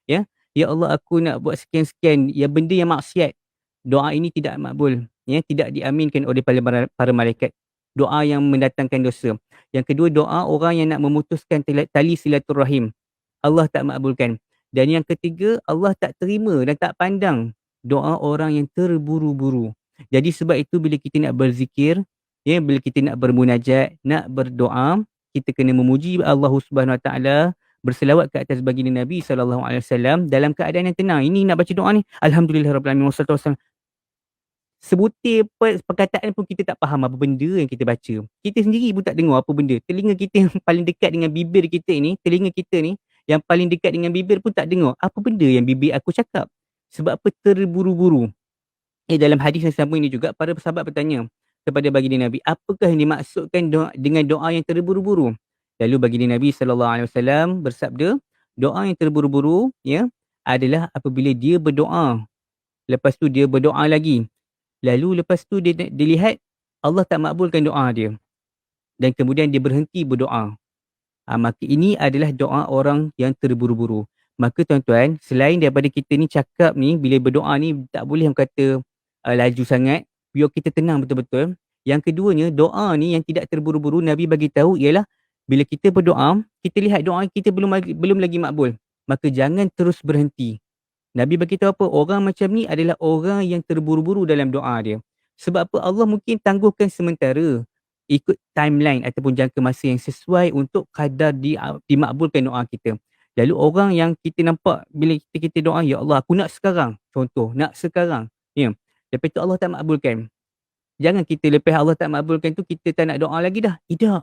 Ya. Ya Allah aku nak buat sekian-sekian, ya benda yang maksiat. Doa ini tidak makbul, ya, tidak diaminkan oleh para malaikat. Doa yang mendatangkan dosa. Yang kedua, doa orang yang nak memutuskan tali silaturahim. Allah tak makbulkan. Dan yang ketiga, Allah tak terima dan tak pandang doa orang yang terburu-buru. Jadi sebab itu bila kita nak berzikir, ya, bila kita nak bermunajat, nak berdoa, kita kena memuji Allah Subhanahu Wa Taala, berselawat ke atas baginda Nabi sallallahu alaihi wasallam dalam keadaan yang tenang. Ini nak baca doa ni, alhamdulillahirabbil alamin wassalatu wassalam. Sebutir perkataan pun kita tak faham apa benda yang kita baca. Kita sendiri pun tak dengar apa benda. Telinga kita yang paling dekat dengan bibir kita ni, telinga kita ni yang paling dekat dengan bibir pun tak dengar apa benda yang bibir aku cakap. Sebab apa? Terburu-buru. Dalam hadis yang sama ini juga, para sahabat bertanya kepada baginda Nabi, apakah yang dimaksudkan dengan doa yang terburu-buru? Lalu baginda Nabi sallallahu alaihi wasallam bersabda, doa yang terburu-buru, ya, adalah apabila dia berdoa, lepas tu dia berdoa lagi. Lalu lepas tu dia lihat Allah tak makbulkan doa dia. Dan kemudian dia berhenti berdoa. Maka ini adalah doa orang yang terburu-buru. Maka tuan-tuan, selain daripada kita ni cakap ni, bila berdoa ni tak boleh orang kata laju sangat. Biar kita tenang betul-betul. Yang keduanya, doa ni yang tidak terburu-buru, Nabi bagi tahu ialah bila kita berdoa, kita lihat doa kita belum lagi makbul. Maka jangan terus berhenti. Nabi beritahu apa? Orang macam ni adalah orang yang terburu-buru dalam doa dia. Sebab apa? Allah mungkin tangguhkan sementara, ikut timeline ataupun jangka masa yang sesuai untuk kadar dimakbulkan doa kita. Lalu orang yang kita nampak bila kita doa, ya Allah aku nak sekarang. Contoh, nak sekarang. Ya. Lepas tu Allah tak makbulkan. Jangan kita lepas Allah tak makbulkan tu, kita tak nak doa lagi dah. Tidak.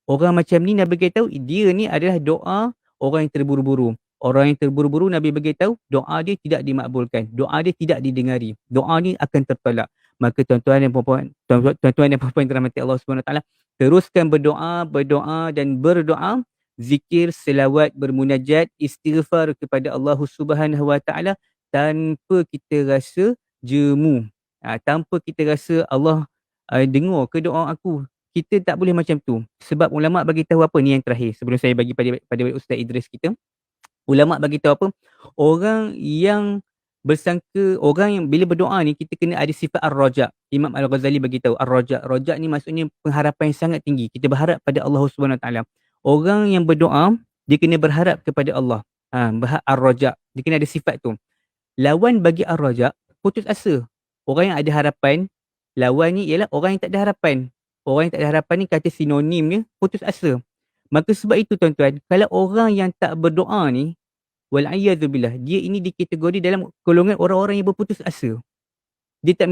Orang macam ni Nabi beritahu, dia ni adalah doa orang yang terburu-buru. Orang yang terburu-buru Nabi beritahu, doa dia tidak dimakbulkan. Doa dia tidak didengari. Doa ni akan tertolak. Maka tuan-tuan dan puan-puan yang dirahmati Allah Subhanahu Wa Taala, teruskan berdoa dan berdoa, zikir, selawat, bermunajat, istighfar kepada Allah Subhanahu Wa Taala tanpa kita rasa jemu. Tanpa kita rasa Allah dengar ke doa aku. Kita tak boleh macam tu. Sebab ulama' bagi tahu apa ni yang terakhir. Sebelum saya bagi pada Ustaz Idris kita. Ulama' bagi tahu apa? Orang yang orang yang bila berdoa ni, kita kena ada sifat ar-raja'. Imam Al-Ghazali bagi tahu ar-raja'. Raja' ni maksudnya pengharapan yang sangat tinggi. Kita berharap pada Allah Subhanahu Wa Taala. Orang yang berdoa, dia kena berharap kepada Allah. Ar-raja'. Dia kena ada sifat tu. Lawan bagi ar-raja', putus asa. Orang yang ada harapan, lawan ni ialah orang yang tak ada harapan. Orang yang tak ada harapan ni kata sinonimnya putus asa. Maka sebab itu tuan-tuan, kalau orang yang tak berdoa ni, wal'iyadzubillah, dia ini dikategori dalam golongan orang-orang yang berputus asa. Dia tak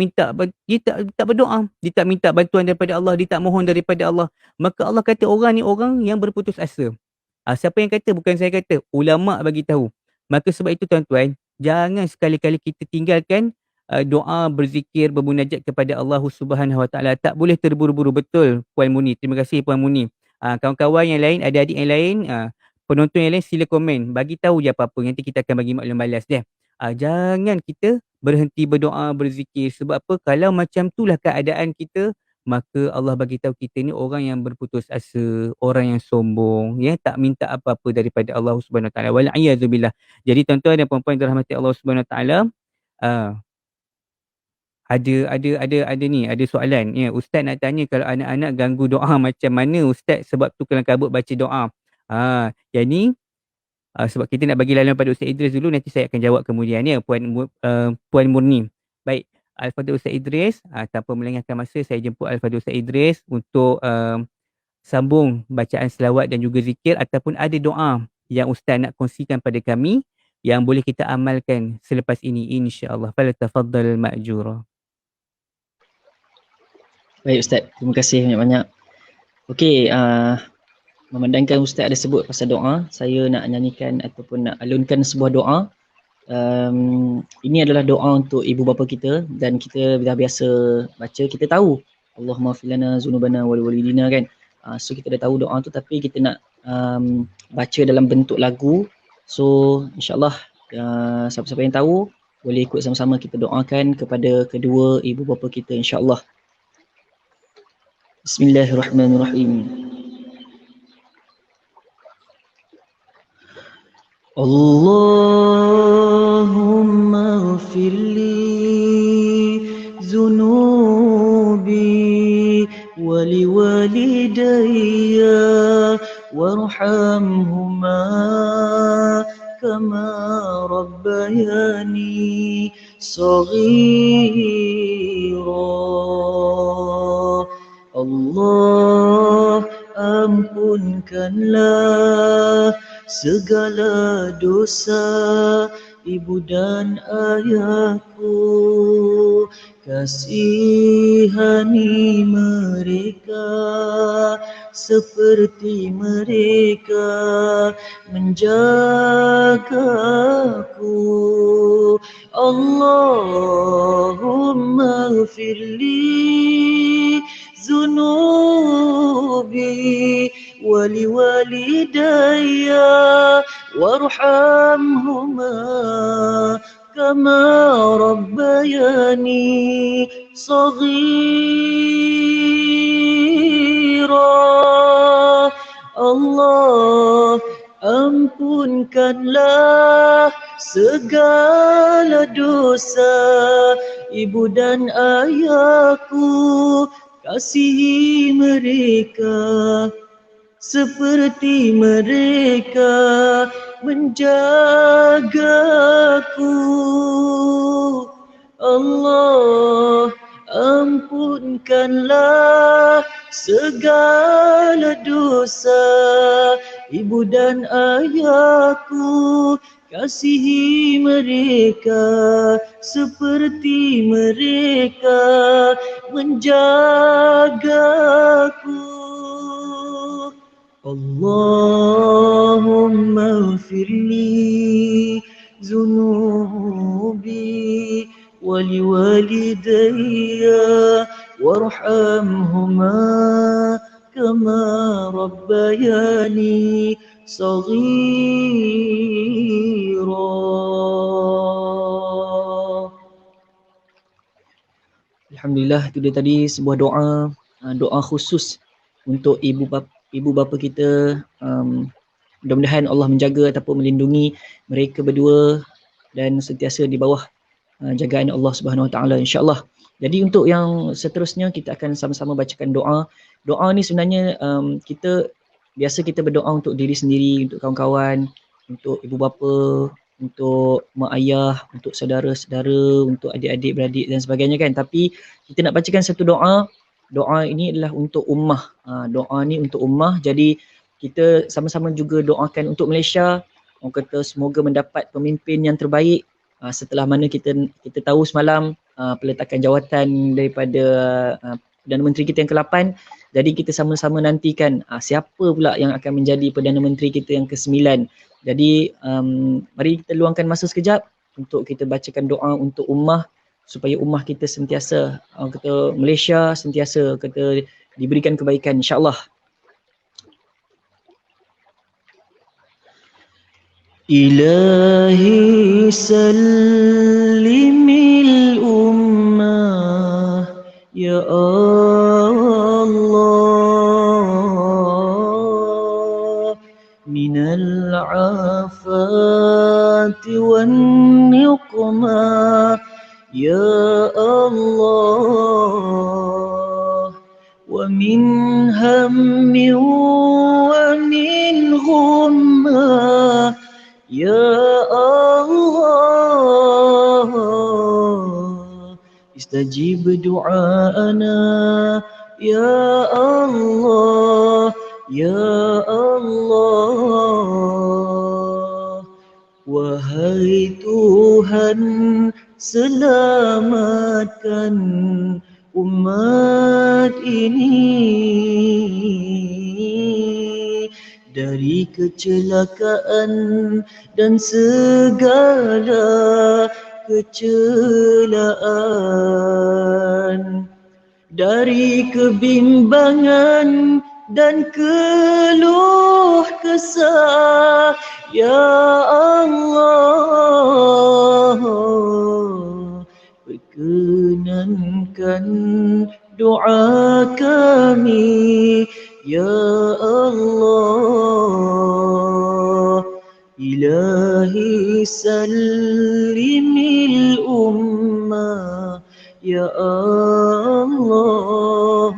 berdoa, dia tak minta bantuan daripada Allah, dia tak mohon daripada Allah. Maka Allah kata orang ni orang yang berputus asa. Siapa yang kata? Bukan saya kata, ulama' bagi tahu. Maka sebab itu tuan-tuan, jangan sekali-kali kita tinggalkan doa, berzikir, bermunajat kepada Allah Subhanahu Wa Taala. Tak boleh terburu-buru. Betul Puan Muni. Terima kasih Puan Muni. Kawan-kawan yang lain, adik-adik yang lain, penonton yang lain, sila komen. Bagi tahu je apa-apa. Nanti kita akan bagi maklum balas dia. Jangan kita berhenti berdoa, berzikir. Sebab apa? Kalau macam itulah keadaan kita, maka Allah bagi tahu kita ni orang yang berputus asa, orang yang sombong, ya, tak minta apa-apa daripada Allah Subhanahu Wa Taala. Wal'iyadzubillah. Jadi tuan-tuan dan puan-puan yang dirahmati Allah Subhanahu Wa Taala, ada soalan, ya. Ustaz nak tanya, kalau anak-anak ganggu doa macam mana Ustaz, sebab tu kelam kabut baca doa. Yang ni sebab kita nak bagi laluan pada Ustaz Idris dulu, nanti saya akan jawab kemudian, ya, Puan Murni. Baik, Al-Fadhil Ustaz Idris, tanpa melengahkan masa, saya jemput Al-Fadhil Ustaz Idris untuk sambung bacaan selawat dan juga zikir, ataupun ada doa yang Ustaz nak kongsikan pada kami yang boleh kita amalkan selepas ini, insya-Allah. Falatafaddal ma'jura. Baik Ustaz, terima kasih banyak-banyak. Okey, memandangkan Ustaz ada sebut pasal doa, saya nak nyanyikan ataupun nak alunkan sebuah doa. Ini adalah doa untuk ibu bapa kita dan kita dah biasa baca, kita tahu Allahumma filana zunubana wal walidina kan. So kita dah tahu doa tu, tapi kita nak baca dalam bentuk lagu So insyaAllah siapa-siapa yang tahu boleh ikut sama-sama kita doakan kepada kedua ibu bapa kita insyaAllah. Bismillahirrahmanirrahim. Allahumma ghfirli zunubi wali walidayya warhamhuma kama rabbayani saghira. Allah ampunkanlah segala dosa ibu dan ayahku, kasihani mereka seperti mereka menjagaku. Allahumma ghfirli zunubi wali walidayya warhamhuma kama rabbayani saghira. Allah ampunkanlah segala dosa ibu dan ayahku, kasihi mereka seperti mereka menjagaku. Allah ampunkanlah segala dosa ibu dan ayahku, kasihi mereka seperti mereka menjagaku. Allahumma ghfirli zunubi wali walidayya warhamhuma kama rabbayani saghira. Alhamdulillah, itu dia tadi sebuah doa khusus untuk ibu bapa kita. Mudah-mudahan Allah menjaga ataupun melindungi mereka berdua dan sentiasa di bawah jagaan Allah Subhanahu Wa Taala insya-Allah. Jadi untuk yang seterusnya kita akan sama-sama bacakan doa. Doa ni sebenarnya biasa kita berdoa untuk diri sendiri, untuk kawan-kawan, untuk ibu bapa, untuk mak ayah, untuk saudara-saudara, untuk adik-adik beradik dan sebagainya kan. Tapi kita nak bacakan satu doa. Doa ini adalah untuk ummah. Doa ni untuk ummah. Jadi kita sama-sama juga doakan untuk Malaysia. Orang kata semoga mendapat pemimpin yang terbaik. Setelah mana kita tahu semalam peletakan jawatan daripada Perdana Menteri kita yang ke-8. Jadi kita sama-sama nantikan siapa pula yang akan menjadi Perdana Menteri kita yang ke-9. Jadi mari kita luangkan masa sekejap untuk kita bacakan doa untuk ummah supaya ummah kita sentiasa Malaysia sentiasa diberikan kebaikan insya-Allah. Ilahi sallimil ummah ya Allah minal afati wan niqmah ya Allah wa min hammi wa min ghummah ya Allah istajib du'ana ya Allah ya Allah. Wahai Tuhan, selamatkan umat ini dari kecelakaan dan segala kecelaan, dari kebimbangan dan keluh kesah Ya Allah, perkenankan doa kami. Ya Allah, Ilahi sallimil ummah. Ya Allah,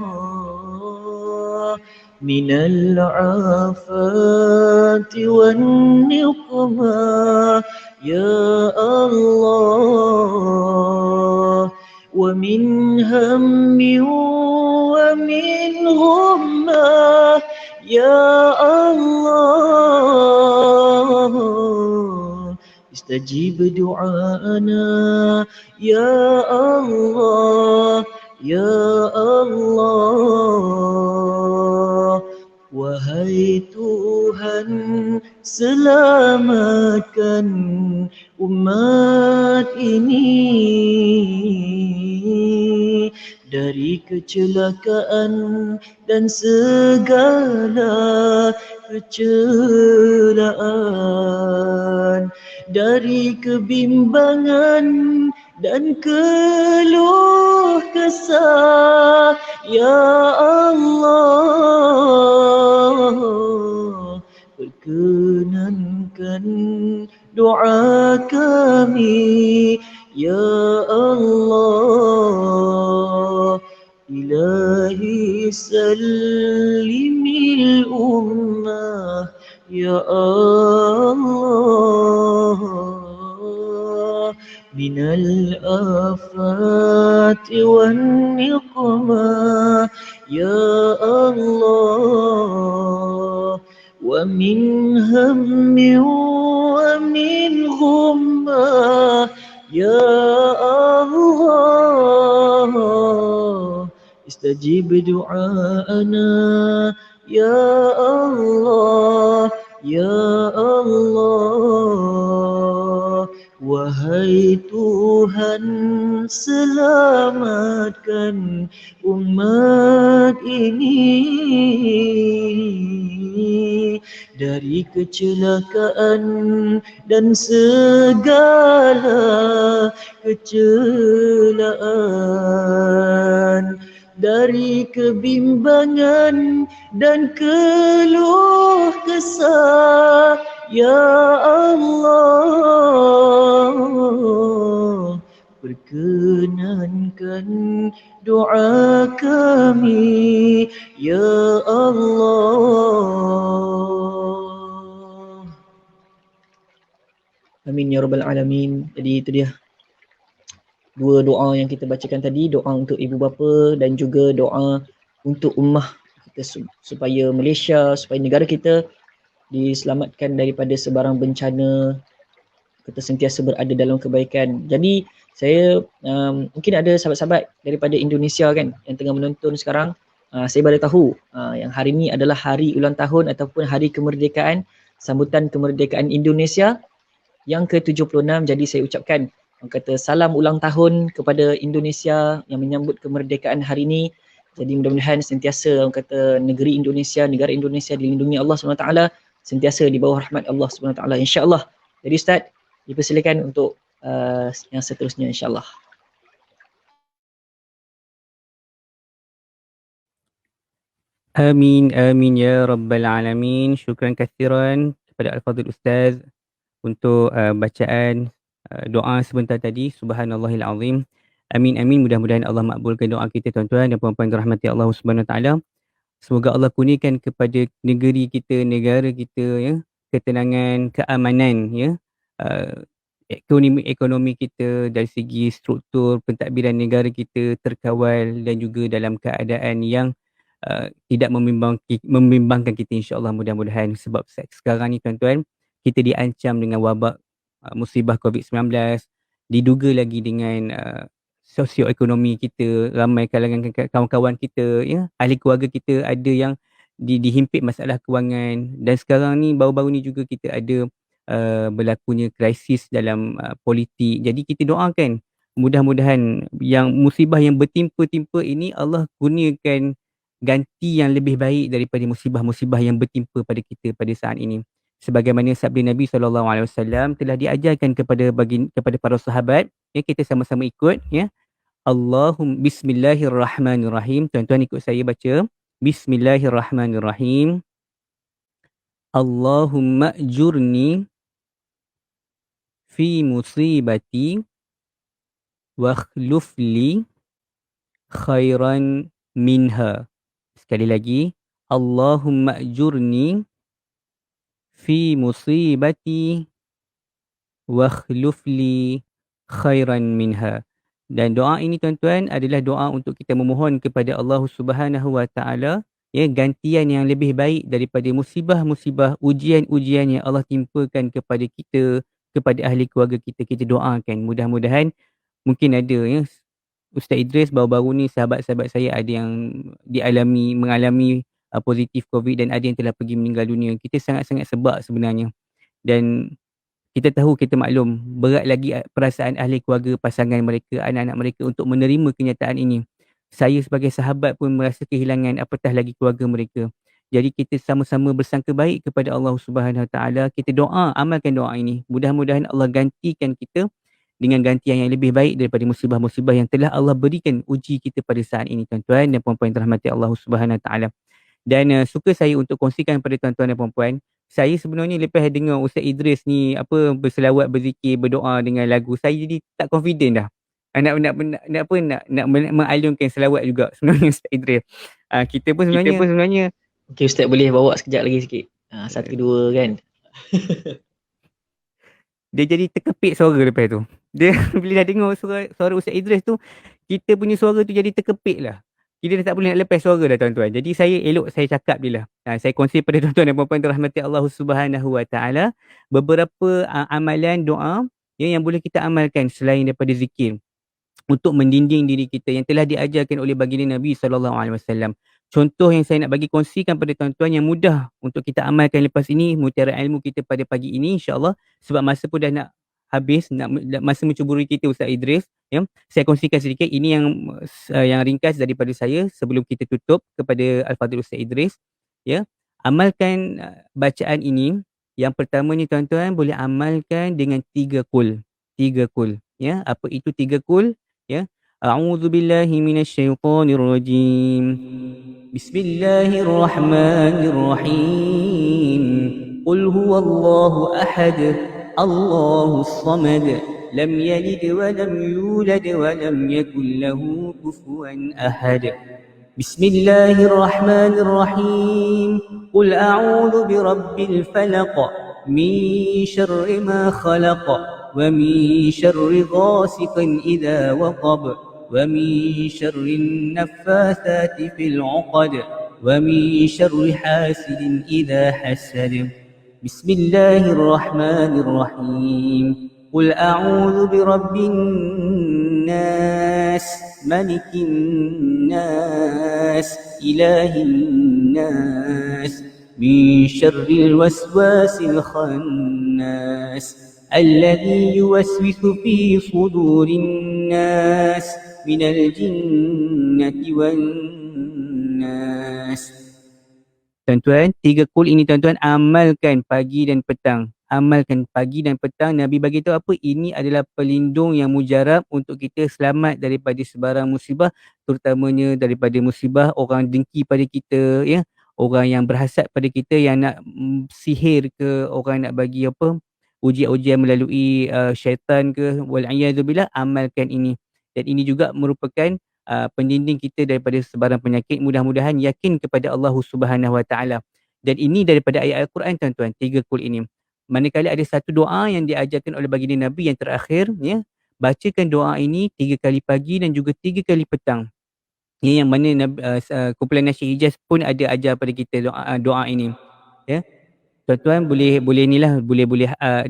من العافات والنقمة يا الله ومن هم ومن غمة يا الله استجيب دعاءنا يا الله يا Allah. Wahai Tuhan, selamatkan umat ini dari kecelakaan dan segala kecelaan, dari kebimbangan dan keluh kesah. Ya Allah, perkenankan doa kami. Ya Allah, Ilahi sallimil ummah. Ya Allah, minal afati wan niqmah. Ya Allah, wa min hammi wa min ghummah. Ya Allah, istajib du'aana. Ya Allah, Ya Allah, wahai Tuhan, selamatkan umat ini dari kecelakaan dan segala kecelaan, dari kebimbangan dan keluh kesah. Ya Allah, perkenankan doa kami. Ya Allah. Amin ya rabbal alamin. Jadi itu dia dua doa yang kita bacakan tadi, doa untuk ibu bapa dan juga doa untuk ummah kita supaya Malaysia, supaya negara kita diselamatkan daripada sebarang bencana, kita sentiasa berada dalam kebaikan. Jadi saya mungkin ada sahabat-sahabat daripada Indonesia kan yang tengah menonton sekarang, saya baru tahu yang hari ini adalah hari ulang tahun ataupun hari kemerdekaan, sambutan kemerdekaan Indonesia yang ke-76. Jadi saya ucapkan kata salam ulang tahun kepada Indonesia yang menyambut kemerdekaan hari ini. Jadi mudah-mudahan sentiasa kata negeri Indonesia, negara Indonesia dilindungi Allah SWT, sentiasa di bawah rahmat Allah SWT, insya-Allah. Jadi Ustaz, dipersilakan untuk yang seterusnya insya-Allah. Amin, amin ya rabbal alamin. Syukran kathiran kepada Al-Fadhil Ustaz untuk bacaan doa sebentar tadi. Subhanallahil azim. Amin, amin. Mudah-mudahan Allah makbulkan doa kita tuan-tuan dan puan-puan dirahmati Allah Subhanahu Wa Taala. Semoga Allah kurniakan kepada negeri kita, negara kita ya, ketenangan, keamanan ya. Uh, ekonomi kita dari segi struktur pentadbiran negara kita terkawal dan juga dalam keadaan yang tidak membimbangkan kita, insya-Allah, mudah-mudahan. Sebab sekarang ni tuan-tuan, kita diancam dengan wabak musibah COVID-19, diduga lagi dengan sosioekonomi kita, ramai kalangan kawan-kawan kita ya, ahli keluarga kita ada yang dihimpit masalah kewangan, dan sekarang ni baru-baru ni juga kita ada berlakunya krisis dalam politik. Jadi kita doakan mudah-mudahan yang musibah yang bertimpa-timpa ini Allah kurniakan ganti yang lebih baik daripada musibah-musibah yang bertimpa pada kita pada saat ini. sebagaimana sabda Nabi SAW telah diajarkan kepada para sahabat, ya, kita sama-sama ikut, ya. Bismillahirrahmanirrahim. Tuan-tuan ikut saya baca. Bismillahirrahmanirrahim. Allahumma ajurni fi musibati wa akhluf li khairan minha. Sekali lagi. Allahumma ajurni fi musibati wa akhluf li khairan minha. Dan doa ini tuan-tuan adalah doa untuk kita memohon kepada Allah Subhanahu Wa Taala, ya, gantian yang lebih baik daripada musibah-musibah, ujian-ujian yang Allah timpakan kepada kita, kepada ahli keluarga kita. Kita doakan mudah-mudahan, mungkin ada, ya, Ustaz Idris baru-baru ni sahabat-sahabat saya ada yang mengalami positif COVID dan ada yang telah pergi meninggal dunia. Kita sangat-sangat sebab sebenarnya. Dan kita tahu, kita maklum, berat lagi perasaan ahli keluarga, pasangan mereka, anak-anak mereka untuk menerima kenyataan ini. Saya sebagai sahabat pun merasa kehilangan, apatah lagi keluarga mereka. Jadi kita sama-sama bersangka baik kepada Allah Subhanahu Wa Taala. Kita doa, amalkan doa ini. Mudah-mudahan Allah gantikan kita dengan gantian yang lebih baik daripada musibah-musibah yang telah Allah berikan uji kita pada saat ini, tuan-tuan dan puan-puan yang dirahmati Allah Subhanahu Wa Taala. Dan suka saya untuk kongsikan kepada tuan-tuan dan puan-puan, saya sebenarnya lepas dengar Ustaz Idris ni berselawat, berzikir, berdoa dengan lagu, saya jadi tak confident dah. Nak mengalunkan selawat juga sebenarnya Ustaz Idris. Kita pun sebenarnya Okay Ustaz, boleh bawa sekejap lagi sikit. Satu dua kan. Dia jadi terkepit suara lepas tu. Dia bila dah dengar suara Ustaz Idris tu, kita punya suara tu jadi terkepit lah. Kita dah tak boleh nak lepas suara dah, tuan-tuan. Jadi saya cakap dia lah. Saya kongsi pada tuan-tuan dan puan-puan dirahmati Allah Subhanahu Wa Taala beberapa amalan doa, ya, yang boleh kita amalkan selain daripada zikir untuk mendinding diri kita yang telah diajarkan oleh baginda Nabi SAW. Contoh yang saya nak bagi kongsikan pada tuan-tuan yang mudah untuk kita amalkan lepas ini, mutiara ilmu kita pada pagi ini, insya-Allah, sebab masa pun dah nak habis, masa mencuburi kita Ustaz Idris, ya. Saya kongsikan sedikit ini yang ringkas daripada saya sebelum kita tutup kepada Al-Fadhil Ustaz Idris, ya. Amalkan bacaan ini. Yang pertama ni tuan-tuan boleh amalkan dengan 3 kul. 3 kul, ya. Apa itu 3 kul? Ya. A'udzubillahi minasyaitonirrajim. Bismillahirrahmanirrahim. Qul huwallahu ahad. Allahus samad. Lam yalid wa lam yulad wa lam yakul lahu kufuwan ahad. Bismillahirrahmanirrahim. Qul a'udzu birabbil falaq. Min syarri ma khalaq. Wa min syarri ghasiqin idza waqab. Wa min syarri naffathati fil 'uqad. Wa min syarri hasidin idza hasad. Bismillahirrahmanirrahim. Qul a'udzu birabbin nas, malikin nas, ilahin nas, min syarril waswasil khannas, alladhi yuwaswisu fi sudurin nas, minal jinnati wan nas. Tuan-tuan, 3 kul ini tuan-tuan amalkan pagi dan petang. Amalkan pagi dan petang. Nabi bagi tahu apa? Ini adalah pelindung yang mujarab untuk kita selamat daripada sebarang musibah, terutamanya daripada musibah orang dengki pada kita, ya. Orang yang berhasad pada kita, yang nak sihir ke, orang nak bagi ujian-ujian melalui syaitan ke, wal'iyadzubillah. Amalkan ini. Dan ini juga merupakan pendinding kita daripada sebarang penyakit. Mudah-mudahan yakin kepada Allah Subhanahu Wa Taala. Dan ini daripada ayat Al-Quran, tuan-tuan, 3 kul ini. Manakala ada satu doa yang diajarkan oleh baginda Nabi yang terakhir, ya, bacakan doa ini 3 kali pagi dan juga 3 kali petang. Ya, yang mana kumpulan Nasyid Hijaz pun ada ajar pada kita doa ini, ya. Tuan-tuan boleh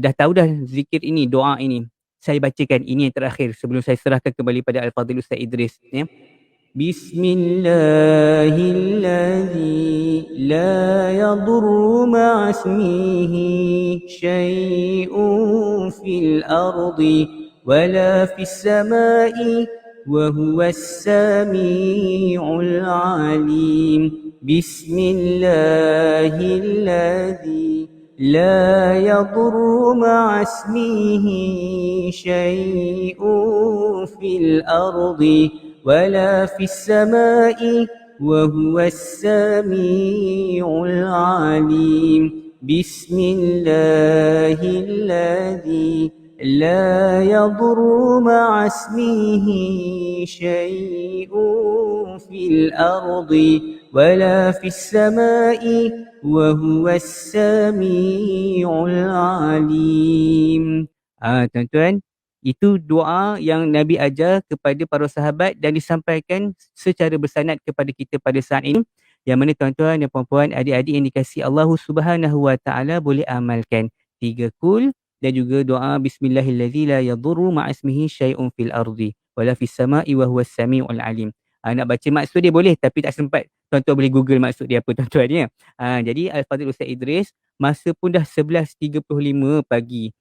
dah tahu dah zikir ini, doa ini. Saya bacakan ini yang terakhir sebelum saya serahkan kembali pada Al-Fadhil Ustaz Idris, ya. Bismillahilladzi la yadurru ma'asmihi syai'un fil ardi wala fis samai wa huwas sami'ul alim. Bismillahilladzi لا يضر مع اسمه شيء في الأرض ولا في السماء وهو السميع العليم بسم الله الذي لا يضر مع اسمه شيء في الأرض ولا في السماء وهو السميع العليم. Tuan-tuan, itu doa yang Nabi ajar kepada para sahabat dan disampaikan secara bersanad kepada kita pada saat ini, yang mana tuan-tuan dan puan-puan, adik-adik yang dikasihi Allah Subhanahu wa taala boleh amalkan 3 kul dan juga doa bismillahillazi la yadurru ma'asmihi syai'un fil ardi wala fis sama'i wa huwas samiul alim. Nak baca maksud dia boleh, tapi tak sempat. Tuan-tuan boleh Google maksud dia apa tuan-tuan ya. Jadi Al-Fadhil Ustaz Idris, masa pun dah 11.35 pagi.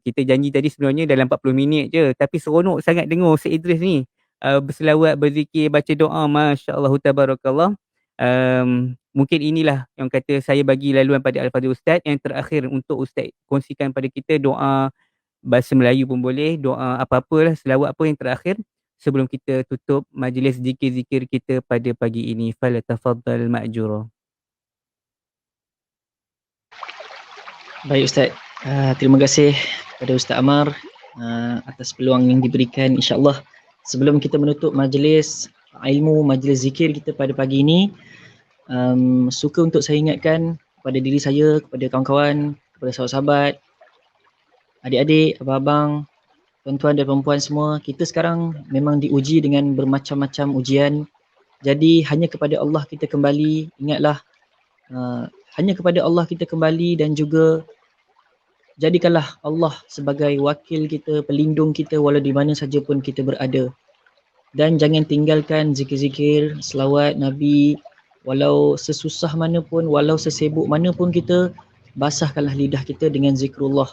Kita janji tadi sebenarnya dalam 40 minit je, tapi seronok sangat dengar Ustaz Idris ni. Berselawat, berzikir, baca doa, masya-Allah tabarakallah. Mungkin inilah yang kata saya bagi laluan pada Al-Fadhil Ustaz yang terakhir untuk Ustaz kongsikan pada kita doa bahasa Melayu pun boleh, doa apa-apalah, selawat apa yang terakhir sebelum kita tutup majlis zikir-zikir kita pada pagi ini. Falatafaddal ma'jura. Baik Ustaz, terima kasih kepada Ustaz Amar atas peluang yang diberikan. InsyaAllah sebelum kita menutup majlis ilmu, majlis zikir kita pada pagi ini, suka untuk saya ingatkan kepada diri saya, kepada kawan-kawan, kepada sahabat-sahabat, adik-adik, abang-abang, tuan-tuan dan perempuan semua, kita sekarang memang diuji dengan bermacam-macam ujian. Jadi hanya kepada Allah kita kembali. Ingatlah, hanya kepada Allah kita kembali, dan juga jadikanlah Allah sebagai wakil kita, pelindung kita walau di mana saja pun kita berada. Dan jangan tinggalkan zikir-zikir, selawat Nabi, walau sesusah mana pun, walau sesibuk mana pun kita, basahkanlah lidah kita dengan zikrullah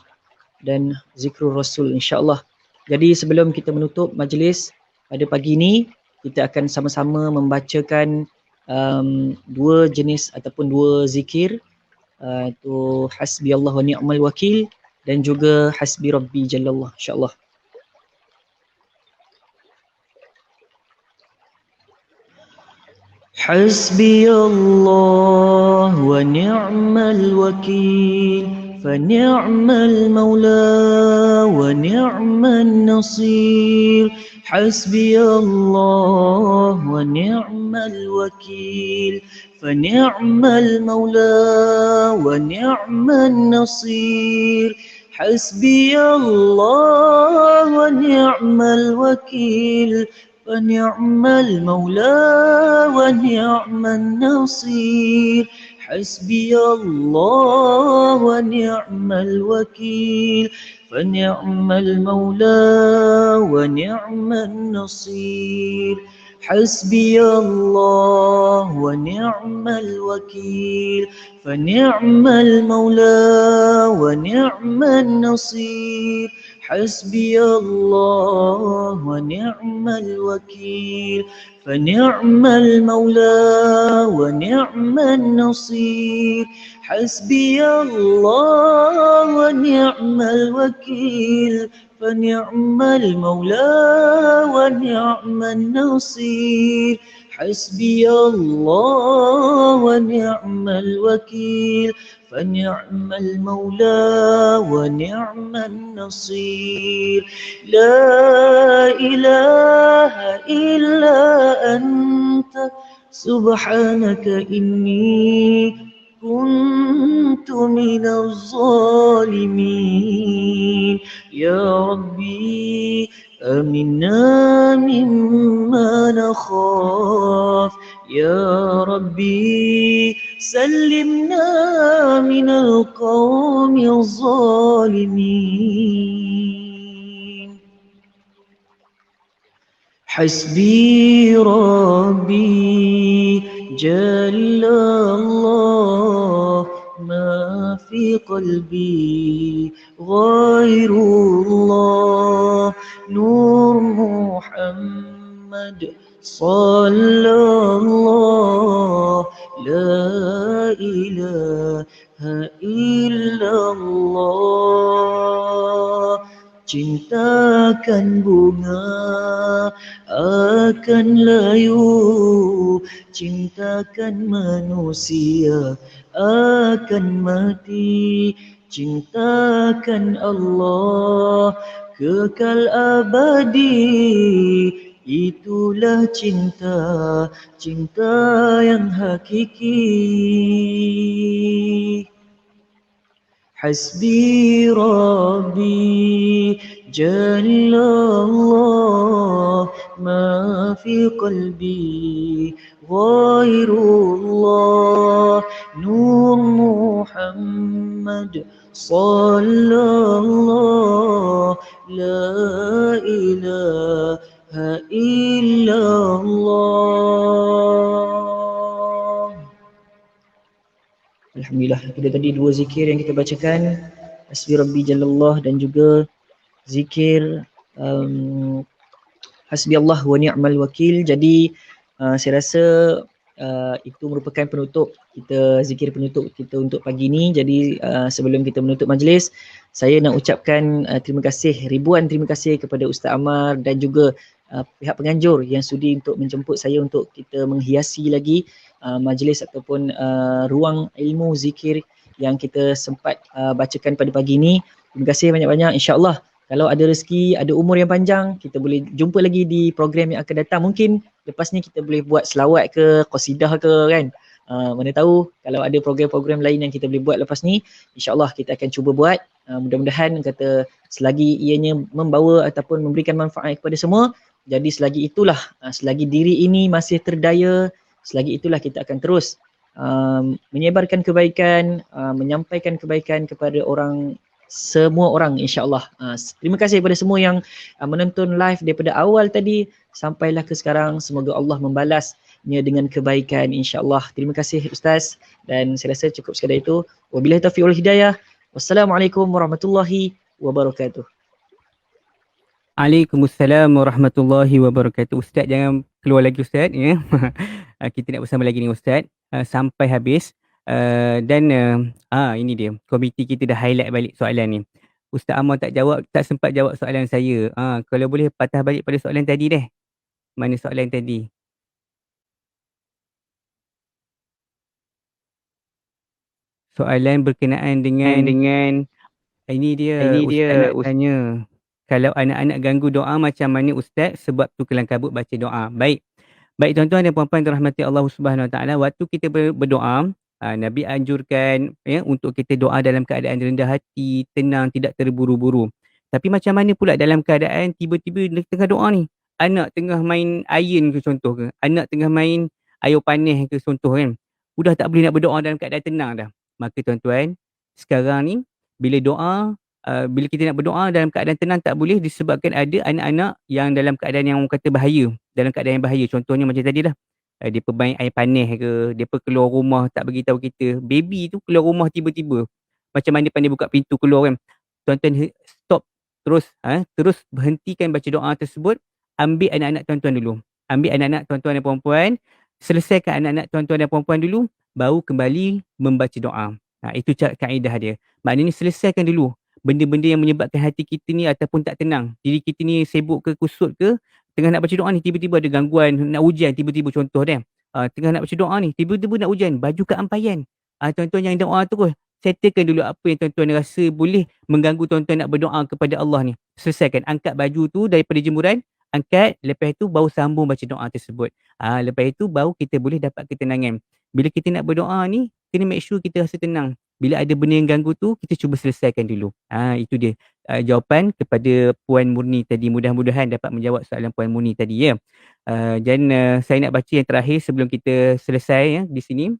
dan zikrul Rasul, insya-Allah. Jadi sebelum kita menutup majlis pada pagi ini, kita akan sama-sama membacakan dua jenis ataupun dua zikir, itu hasbi Allah wa ni'mal wakil dan juga hasbi rabbi jallallah, insya-Allah. Hasbi Allah wa ni'mal wakil فنعم المولى ونعم النصير حسبي الله ونعم الوكيل فنعم المولى ونعم النصير حسبي الله ونعم الوكيل فنعم المولى ونعم النصير حسبي الله ونعم الوكيل فنعم المولى ونعم النصير حسبي الله ونعم الوكيل فنعم المولى ونعم النصير حسبي الله ونعم الوكيل فنعم المولى ونعم النصير حسبي الله ونعم الوكيل فنعم المولى ونعم النصير حسبي الله ونعم الوكيل فنعم المولى ونعم النصير لا إله إلا أنت سبحانك إني كنت من الظالمين يا ربي أمنا مما نخاف يا ربي سلمنا من القوم الظالمين حسبي ربي جل الله ما في قلبي غير الله نور محمد صلى الله لا إله إلا cintakan bunga akan layu, cintakan manusia akan mati, cintakan Allah kekal abadi. Itulah cinta, cinta yang hakiki. Hasbi Rabbi Jalallah ma fi qalbi ghairullah Nur Muhammad sallallahu la ilaha illallah. Alhamdulillah, kita tadi dua zikir yang kita bacakan, Hasbi Rabbi Jalallah dan juga zikir Hasbi Allah wa ni'mal wakil. Jadi saya rasa itu merupakan penutup kita, zikir penutup kita untuk pagi ni. Jadi sebelum kita menutup majlis, saya nak ucapkan terima kasih, ribuan terima kasih kepada Ustaz Amar dan juga pihak penganjur yang sudi untuk menjemput saya untuk kita menghiasi lagi majlis ataupun ruang ilmu zikir yang kita sempat bacakan pada pagi ni. Terima kasih banyak-banyak. InsyaAllah kalau ada rezeki, ada umur yang panjang, kita boleh jumpa lagi di program yang akan datang. Mungkin lepas ni kita boleh buat selawat ke, qasidah ke kan. Mana tahu kalau ada program-program lain yang kita boleh buat lepas ni, insyaAllah kita akan cuba buat. Mudah-mudahan kata selagi ianya membawa ataupun memberikan manfaat kepada semua, jadi selagi itulah, selagi diri ini masih terdaya, selagi itulah kita akan terus menyebarkan kebaikan, menyampaikan kebaikan kepada orang, semua orang insyaAllah. Terima kasih kepada semua yang menonton live daripada awal tadi sampailah ke sekarang. Semoga Allah membalasnya dengan kebaikan insyaAllah. Terima kasih Ustaz, dan saya rasa cukup sekadar itu. Wabillahi taufiq wal hidayah. Wassalamualaikum warahmatullahi wabarakatuh. Waalaikumsalam warahmatullahi wabarakatuh. Ustaz jangan keluar lagi Ustaz ya. Kita nak bersama lagi ni Ustaz sampai habis. Dan ini dia, komiti kita dah highlight balik soalan ni. Ustaz Amar tak sempat jawab soalan saya. Kalau boleh patah balik pada soalan tadi deh. Mana soalan tadi? Soalan berkenaan dengan ini dia Ustaz nak tanya. Kalau anak-anak ganggu doa macam mana Ustaz? Sebab tu kelang kabut baca doa. Baik tuan-tuan dan puan-puan dirahmati Allah Subhanahu Wa Taala, waktu kita berdoa, Nabi anjurkan ya untuk kita doa dalam keadaan rendah hati, tenang, tidak terburu-buru. Tapi macam mana pula dalam keadaan tiba-tiba tengah doa ni, anak tengah main iron ke contoh ke, anak tengah main air panas ke contoh kan, sudah tak boleh nak berdoa dalam keadaan tenang dah. Maka tuan-tuan, sekarang ni bila kita nak berdoa dalam keadaan tenang tak boleh, disebabkan ada anak-anak yang dalam keadaan yang orang kata bahaya, dalam keadaan yang bahaya. Contohnya macam tadi lah, dia main air panas ke, dia keluar rumah tak beritahu kita. Baby tu keluar rumah tiba-tiba, macam mana pandai buka pintu keluar kan. Tuan-tuan stop, terus berhentikan baca doa tersebut. Ambil anak-anak tuan-tuan dulu, ambil anak-anak tuan-tuan dan puan-puan, selesaikan anak-anak tuan-tuan dan puan-puan dulu, baru kembali membaca doa. Itu kaedah dia. Maknanya selesaikan dulu benda-benda yang menyebabkan hati kita ni ataupun tak tenang. Diri kita ni sibuk ke, kusut ke, tengah nak baca doa ni tiba-tiba ada gangguan, nak hujan tiba-tiba contoh dia. Tengah nak baca doa ni tiba-tiba nak hujan, baju kat ampayan. Tuan-tuan yang doa tu settlekan dulu apa yang tuan-tuan rasa boleh mengganggu tuan-tuan nak berdoa kepada Allah ni. Selesaikan, angkat baju tu daripada jemuran, angkat, lepas tu baru sambung baca doa tersebut. Lepas itu baru kita boleh dapat ketenangan. Bila kita nak berdoa ni, kena make sure kita rasa tenang. Bila ada benda yang ganggu tu, kita cuba selesaikan dulu. Itu dia jawapan kepada Puan Murni tadi. Mudah-mudahan dapat menjawab soalan Puan Murni tadi ya. Dan saya nak baca yang terakhir sebelum kita selesai ya di sini.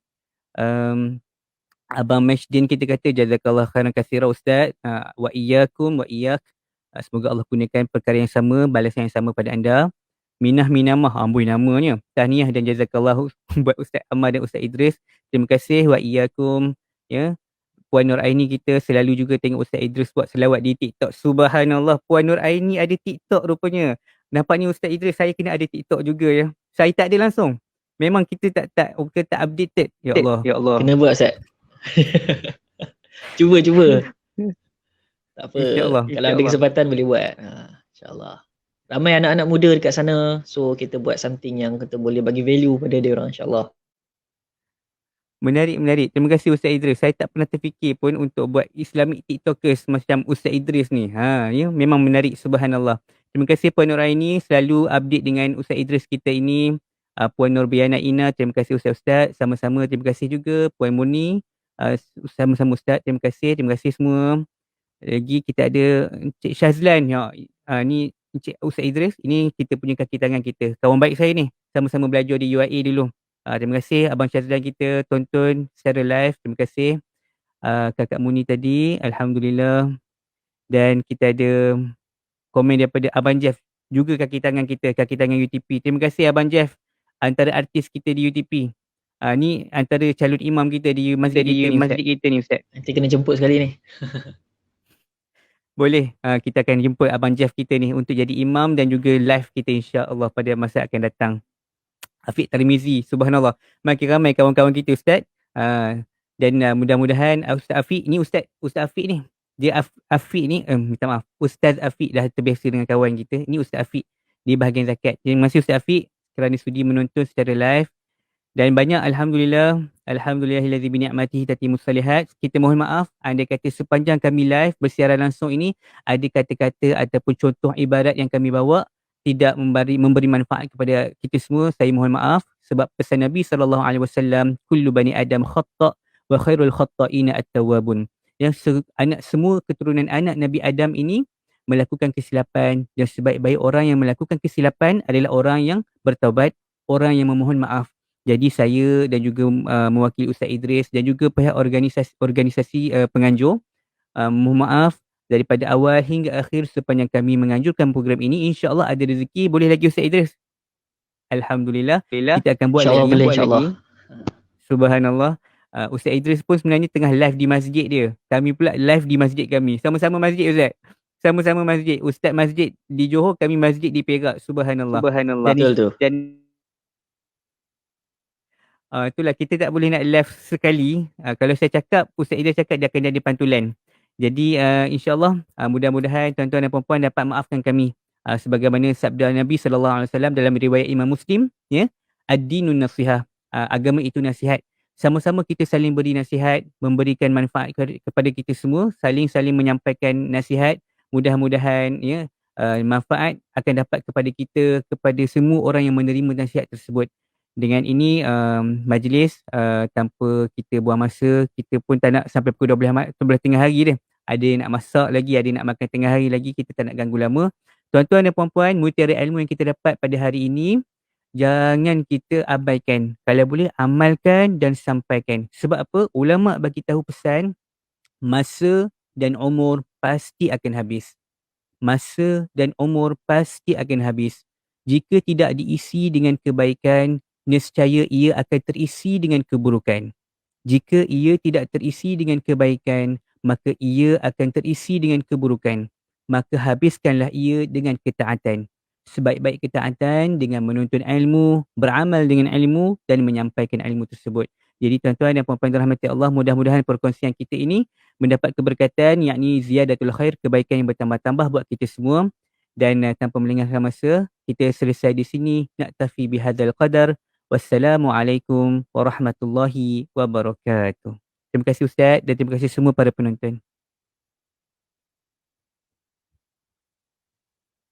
Abang Mashdin kita kata jazakallah khairan katsira Ustaz, wa iyyakum wa iyyak. Semoga Allah gunakan perkara yang sama, balasan yang sama pada anda. Minah amboi namanya. Tahniah dan jazakallah buat Ustaz Amar dan Ustaz Idris. Terima kasih wa iyyakum ya. Puan Nur Aini kita selalu juga tengok Ustaz Idris buat selawat di TikTok. Subhanallah, Puan Nur Aini ada TikTok rupanya. Nampaknya Ustaz Idris saya kena ada TikTok juga ya. Saya tak ada langsung. Memang kita tak updated. Ya Allah. Kena buat Ustaz. Cuba. Tak apa, InsyaAllah. kalau ada kesempatan boleh buat. InsyaAllah. Ramai anak-anak muda dekat sana, so kita buat something yang kita boleh bagi value pada dia orang, insyaAllah. Menarik, menarik. Terima kasih Ustaz Idris. Saya tak pernah terfikir pun untuk buat Islamic TikTokers macam Ustaz Idris ni. Ya, memang menarik, subhanallah. Terima kasih Puan Nuraini selalu update dengan Ustaz Idris kita ini. Puan Nurbiana Ina, terima kasih Ustaz-Ustaz. Sama-sama, terima kasih juga Puan Murni. Sama-sama Ustaz, terima kasih. Terima kasih semua. Lagi kita ada Encik Syazlan. Ya, ni Encik Ustaz Idris. Ini kita punya kaki tangan kita. Kawan baik saya ni. Sama-sama belajar di UIA dulu. Terima kasih Abang Syazlan kita tonton secara live. Terima kasih Kakak Muni tadi. Alhamdulillah. Dan kita ada komen daripada Abang Jeff. Juga kaki tangan kita. Kaki tangan UTP. Terima kasih Abang Jeff. Antara artis kita di UTP. Ni antara calon imam kita di masjid kita ni Ustaz. Nanti kena jemput sekali ni. Boleh. Kita akan jemput Abang Jeff kita ni untuk jadi imam dan juga live kita insya-Allah pada masa akan datang. Afiq Tarmizi, subhanallah. Makin ramai kawan-kawan kita Ustaz. Dan mudah-mudahan Ustaz Afiq ni, Ustaz Afiq ni. Dia Afiq ni, minta maaf. Ustaz Afiq dah terbiasa dengan kawan kita. Ni Ustaz Afiq di bahagian zakat. Terima kasih Ustaz Afiq kerana sudi menonton secara live. Dan banyak alhamdulillahillazi bi ni'matihi tatimmus salihat. Kita mohon maaf andai kata sepanjang kami live bersiaran langsung ini ada kata-kata ataupun contoh ibarat yang kami bawa tidak memberi manfaat kepada kita semua. Saya mohon maaf sebab pesan Nabi sallallahu alaihi wasallam, kullu bani adam khata' wa khairul khata'ina at-tawwabun. Yang semua keturunan anak Nabi Adam ini melakukan kesilapan dan sebaik-baik orang yang melakukan kesilapan adalah orang yang bertaubat, orang yang memohon maaf. Jadi saya dan juga mewakili Ustaz Idris dan juga pihak organisasi penganjur, mohon maaf daripada awal hingga akhir sepanjang kami menganjurkan program ini. InsyaAllah ada rezeki. Boleh lagi Ustaz Idris? Alhamdulillah. Kita akan buat InsyaAllah lagi. boleh, insyaAllah. Subhanallah. Ustaz Idris pun sebenarnya tengah live di masjid dia. Kami pula live di masjid kami. Sama-sama masjid Ustaz. Sama-sama masjid. Ustaz masjid di Johor, kami masjid di Perak. Subhanallah. Betul tu. Dan itulah kita tak boleh nak live sekali. Kalau saya cakap, Ustaz Idris cakap dia akan jadi pantulan. Jadi insyaAllah mudah-mudahan tuan-tuan dan puan-puan dapat maafkan kami. Sebagaimana sabda Nabi SAW dalam riwayat Imam Muslim, ya, ad-dinun nasihah. Agama itu nasihat. Sama-sama kita saling beri nasihat, memberikan manfaat kepada kita semua, saling-saling menyampaikan nasihat. Mudah-mudahan ya manfaat akan dapat kepada kita, kepada semua orang yang menerima nasihat tersebut. Dengan ini majlis tanpa kita buang masa, kita pun tak nak sampai pukul 12 tengah hari dah. Ada yang nak masak lagi, ada yang nak makan tengah hari lagi, kita tak nak ganggu lama. Tuan-tuan dan puan-puan, mutiara ilmu yang kita dapat pada hari ini, jangan kita abaikan. Kalau boleh, amalkan dan sampaikan. Sebab apa? Ulama' bagi tahu pesan, masa dan umur pasti akan habis. Masa dan umur pasti akan habis. Jika tidak diisi dengan kebaikan, nescaya ia akan terisi dengan keburukan. Jika ia tidak terisi dengan kebaikan, maka ia akan terisi dengan keburukan. Maka habiskanlah ia dengan ketaatan. Sebaik-baik ketaatan dengan menuntut ilmu, beramal dengan ilmu dan menyampaikan ilmu tersebut. Jadi tuan-tuan dan puan-puan dirahmati Allah, mudah-mudahan perkongsian kita ini mendapat keberkatan, yakni ziyadatul khair, kebaikan yang bertambah-tambah buat kita semua. Dan tanpa melengahkan masa, kita selesai di sini. Naktafi bihadzal qadar. Wassalamualaikum warahmatullahi wabarakatuh. Terima kasih Ustaz dan terima kasih semua para penonton.